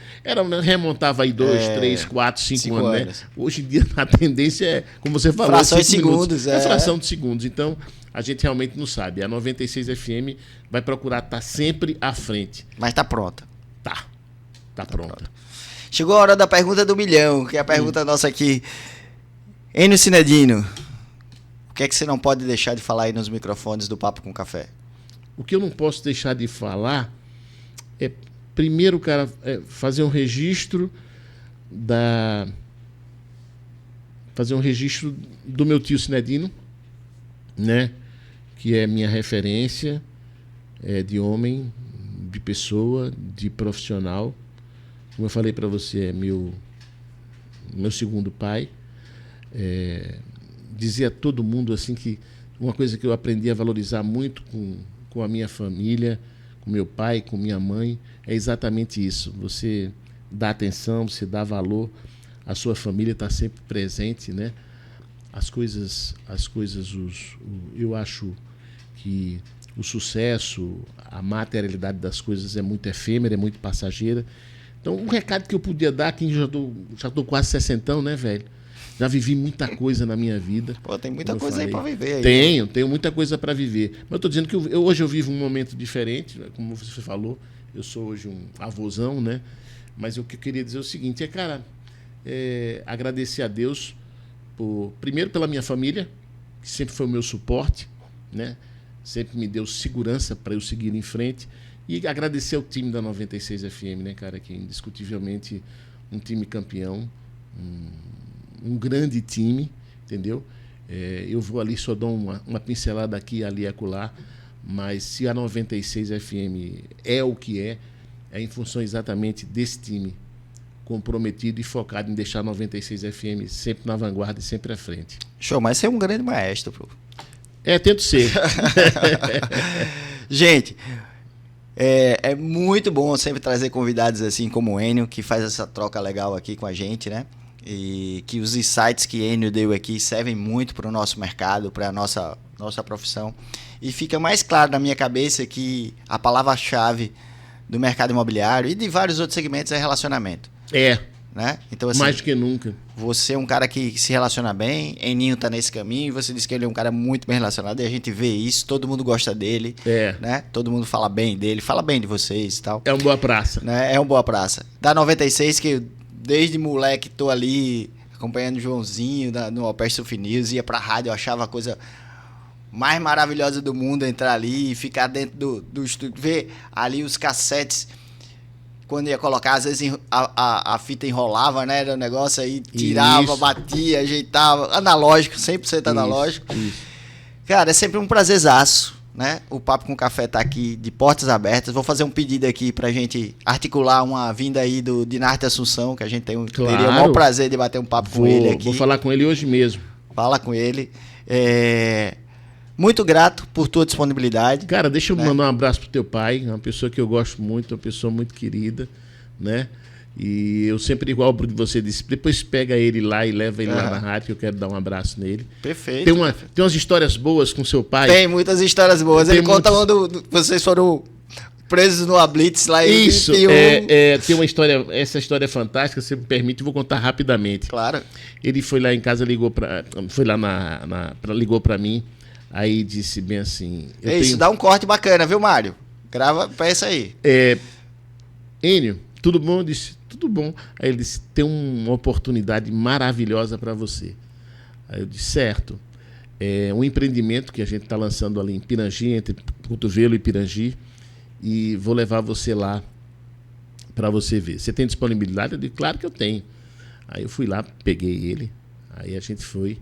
remontava aí 2, 3, 4, 5 anos, né? Hoje em dia a tendência é, como você falou, fração de segundos. É fração de segundos. Então, a gente realmente não sabe. A 96 FM vai procurar estar sempre à frente. Mas tá pronta. Tá pronta. Chegou a hora da pergunta do milhão, que é a pergunta nossa aqui. Enio Cinedino, o que é que você não pode deixar de falar aí nos microfones do Papo com Café? O que eu não posso deixar de falar é, primeiro, cara, fazer um registro do meu tio Cinedino, né? Que é minha referência de homem, de pessoa, de profissional. Como eu falei para você, é meu segundo pai. Dizia a todo mundo assim que uma coisa que eu aprendi a valorizar muito com a minha família, com meu pai, com minha mãe, é exatamente isso. Você dá atenção, você dá valor, a sua família está sempre presente, né? Eu acho que o sucesso, a materialidade das coisas é muito efêmera, é muito passageira. Então, um recado que eu podia dar, que já tô quase 60, né, velho? Já vivi muita coisa na minha vida. Pô, tem muita coisa aí pra viver aí. Tenho muita coisa para viver. Mas eu tô dizendo que hoje eu vivo um momento diferente, né? Como você falou, eu sou hoje um avôzão, né? Mas o que eu queria dizer é o seguinte, agradecer a Deus, primeiro pela minha família, que sempre foi o meu suporte, né? Sempre me deu segurança para eu seguir em frente. E agradecer ao time da 96 FM, né, cara? Que é indiscutivelmente um time campeão, um grande time, entendeu? Eu vou ali, só dou uma pincelada aqui, ali e acolá, mas se a 96 FM é o que é em função exatamente desse time comprometido e focado em deixar a 96 FM sempre na vanguarda e sempre à frente. Show, mas você é um grande maestro, pô. Tento ser. Gente, é muito bom sempre trazer convidados assim como o Enio, que faz essa troca legal aqui com a gente, né? E que os insights que Enio deu aqui servem muito para o nosso mercado, para a nossa profissão. E fica mais claro na minha cabeça que a palavra-chave do mercado imobiliário e de vários outros segmentos é relacionamento. Né? Então, assim, mais do que nunca. Você é um cara que se relaciona bem, Eninho tá nesse caminho, e você disse que ele é um cara muito bem relacionado, e a gente vê isso, todo mundo gosta dele, né? Todo mundo fala bem dele, fala bem de vocês e tal. É uma boa praça. Né? É uma boa praça. Da 96, que eu, desde moleque, tô ali acompanhando o Joãozinho no Alpes Surf News, ia pra rádio, eu achava a coisa mais maravilhosa do mundo entrar ali e ficar dentro do estúdio, ver ali os cassetes. Quando ia colocar, às vezes a fita enrolava, né? Era um negócio aí, tirava, isso, batia, ajeitava. Analógico, 100% analógico. Isso. Cara, é sempre um prazerzaço, né? O Papo com Café tá aqui de portas abertas. Vou fazer um pedido aqui pra gente articular uma vinda aí do Dinarte Assunção, que a gente teria o maior prazer de bater um papo com ele aqui. Vou falar com ele hoje mesmo. Fala com ele. Muito grato por tua disponibilidade. Cara, deixa eu mandar um abraço pro teu pai, uma pessoa que eu gosto muito, uma pessoa muito querida, né? E eu sempre, igual o você disse, depois pega ele lá e leva ele lá na rádio, que eu quero dar um abraço nele. Perfeito. Tem umas histórias boas com seu pai? Tem muitas histórias boas. Ele conta quando vocês foram presos no Blitz lá em Isso, tem uma história, essa história é fantástica, se me permite, eu vou contar rapidamente. Claro. Ele foi lá em casa, ligou pra mim, aí disse bem assim... Isso, dá um corte bacana, viu, Mário? Grava pra isso aí. Enio, tudo bom? Eu disse, tudo bom. Aí ele disse, tem uma oportunidade maravilhosa para você. Aí eu disse, certo. É um empreendimento que a gente está lançando ali em Pirangi, entre Cotovelo e Pirangi, e vou levar você lá para você ver. Você tem disponibilidade? Eu disse, claro que eu tenho. Aí eu fui lá, peguei ele, aí a gente foi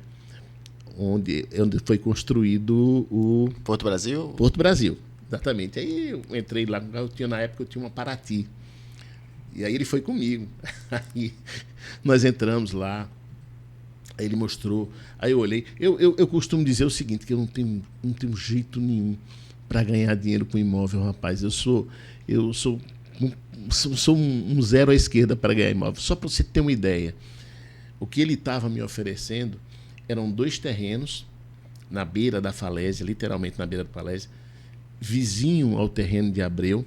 onde foi construído o... Porto Brasil? Porto Brasil, exatamente. Aí eu entrei lá, na época eu tinha uma Paraty. E aí ele foi comigo. Aí nós entramos lá, aí ele mostrou, aí eu olhei. Eu costumo dizer o seguinte, que eu não tenho jeito nenhum para ganhar dinheiro com imóvel, rapaz. Eu sou um zero à esquerda para ganhar imóvel. Só para você ter uma ideia, o que ele estava me oferecendo eram 2 terrenos na beira da falésia, literalmente na beira da falésia, vizinho ao terreno de Abreu.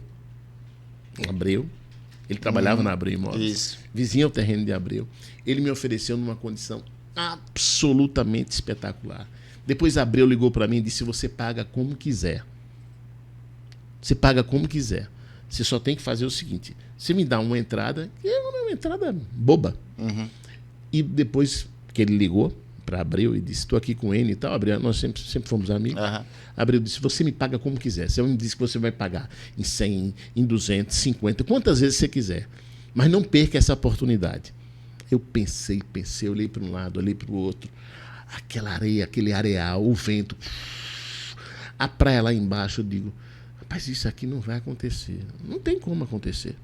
Ele trabalhava na Abreu Imóveis. Isso. Vizinho ao terreno de Abreu. Ele me ofereceu numa condição absolutamente espetacular. Depois Abreu ligou para mim e disse, você paga como quiser. Você paga como quiser. Você só tem que fazer o seguinte, você me dá uma entrada, que é uma entrada boba. Uhum. E depois que ele ligou para Abreu e disse, estou aqui com ele e tal, Abreu, nós sempre fomos amigos. Uhum. Abreu disse, você me paga como quiser. Você me disse que você vai pagar em 100, em 200, 50, quantas vezes você quiser. Mas não perca essa oportunidade. Eu pensei, olhei para um lado, olhei para o outro. Aquela areia, aquele areal, o vento, a praia lá embaixo, eu digo, rapaz, isso aqui não vai acontecer. Não tem como acontecer.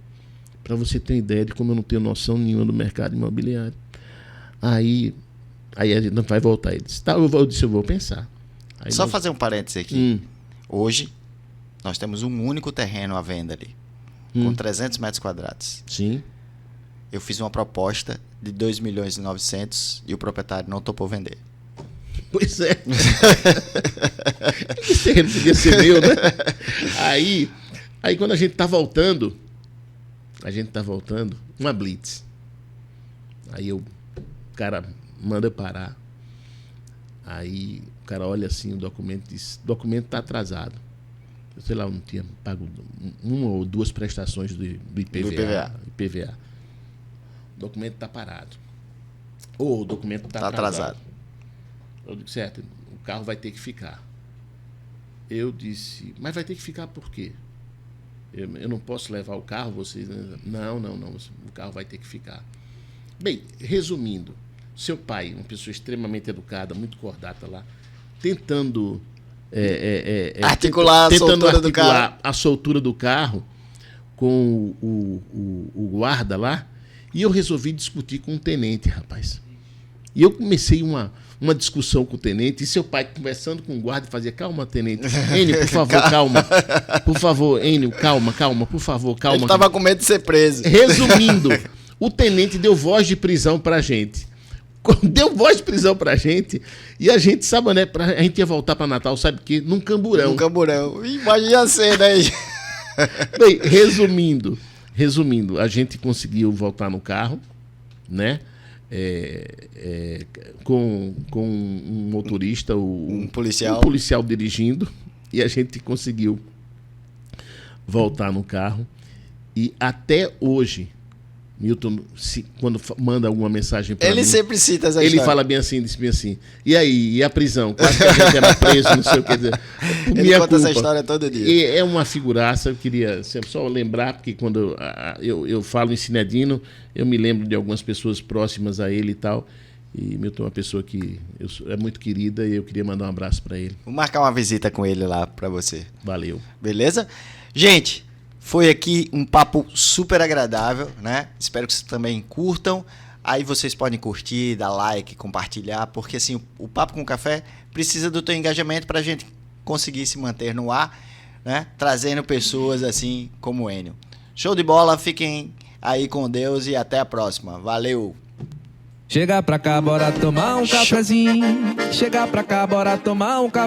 Para você ter ideia de como eu não tenho noção nenhuma do mercado imobiliário. Aí a gente não vai voltar. Ele disse, tá, eu disse, eu vou pensar. Aí Só fazer um parênteses aqui. Hoje, Nós temos um único terreno à venda ali, com 300 metros quadrados. Sim. Eu fiz uma proposta de 2.900.000 e o proprietário não topou vender. Pois é. Esse terreno podia ser meu, né? Aí quando a gente tá voltando, uma blitz. Aí o cara manda eu parar. Aí o cara olha assim o documento e diz, o documento tá atrasado. Eu sei lá, eu não tinha pago uma ou duas prestações do IPVA. O documento tá parado. Ou o documento tá atrasado. Eu disse, certo, o carro vai ter que ficar. Eu disse, mas vai ter que ficar por quê? Eu não posso levar o carro, vocês... Não, o carro vai ter que ficar. Bem, resumindo, seu pai, uma pessoa extremamente educada, muito cordata lá, tentando articular a soltura do carro com o guarda lá, e eu resolvi discutir com o tenente, rapaz. E eu comecei uma discussão com o tenente, e seu pai conversando com o guarda fazia, calma, tenente. Enio, por favor, calma. Por favor, Enio, calma, por favor, calma. Ele estava com medo de ser preso. Resumindo, o tenente deu voz de prisão pra gente. Deu voz de prisão pra gente, e a gente, sabe, né, a gente ia voltar pra Natal, sabe o quê? Num camburão. Imagina a cena aí. Bem, resumindo, a gente conseguiu voltar no carro, né? Com um motorista, um policial dirigindo, e a gente conseguiu voltar no carro. E até hoje, Milton, quando manda alguma mensagem para mim, ele sempre cita essa ele história. fala bem assim, diz bem assim, e aí, e a prisão? Quase que a gente era preso, não sei o que. Ele conta essa história todo dia. E é uma figuraça, eu queria sempre só lembrar, porque quando eu falo em Cinedino, eu me lembro de algumas pessoas próximas a ele e tal, e Milton é uma pessoa que é muito querida, e eu queria mandar um abraço para ele. Vou marcar uma visita com ele lá para você. Valeu. Beleza? Gente, foi aqui um papo super agradável, né? Espero que vocês também curtam. Aí vocês podem curtir, dar like, compartilhar, porque assim, o Papo com Café precisa do teu engajamento para a gente conseguir se manter no ar, né? Trazendo pessoas assim como o Enio. Show de bola, fiquem aí com Deus e até a próxima. Valeu! Chega pra cá, bora tomar um cafezinho. Chega pra cá, bora tomar um cafezinho.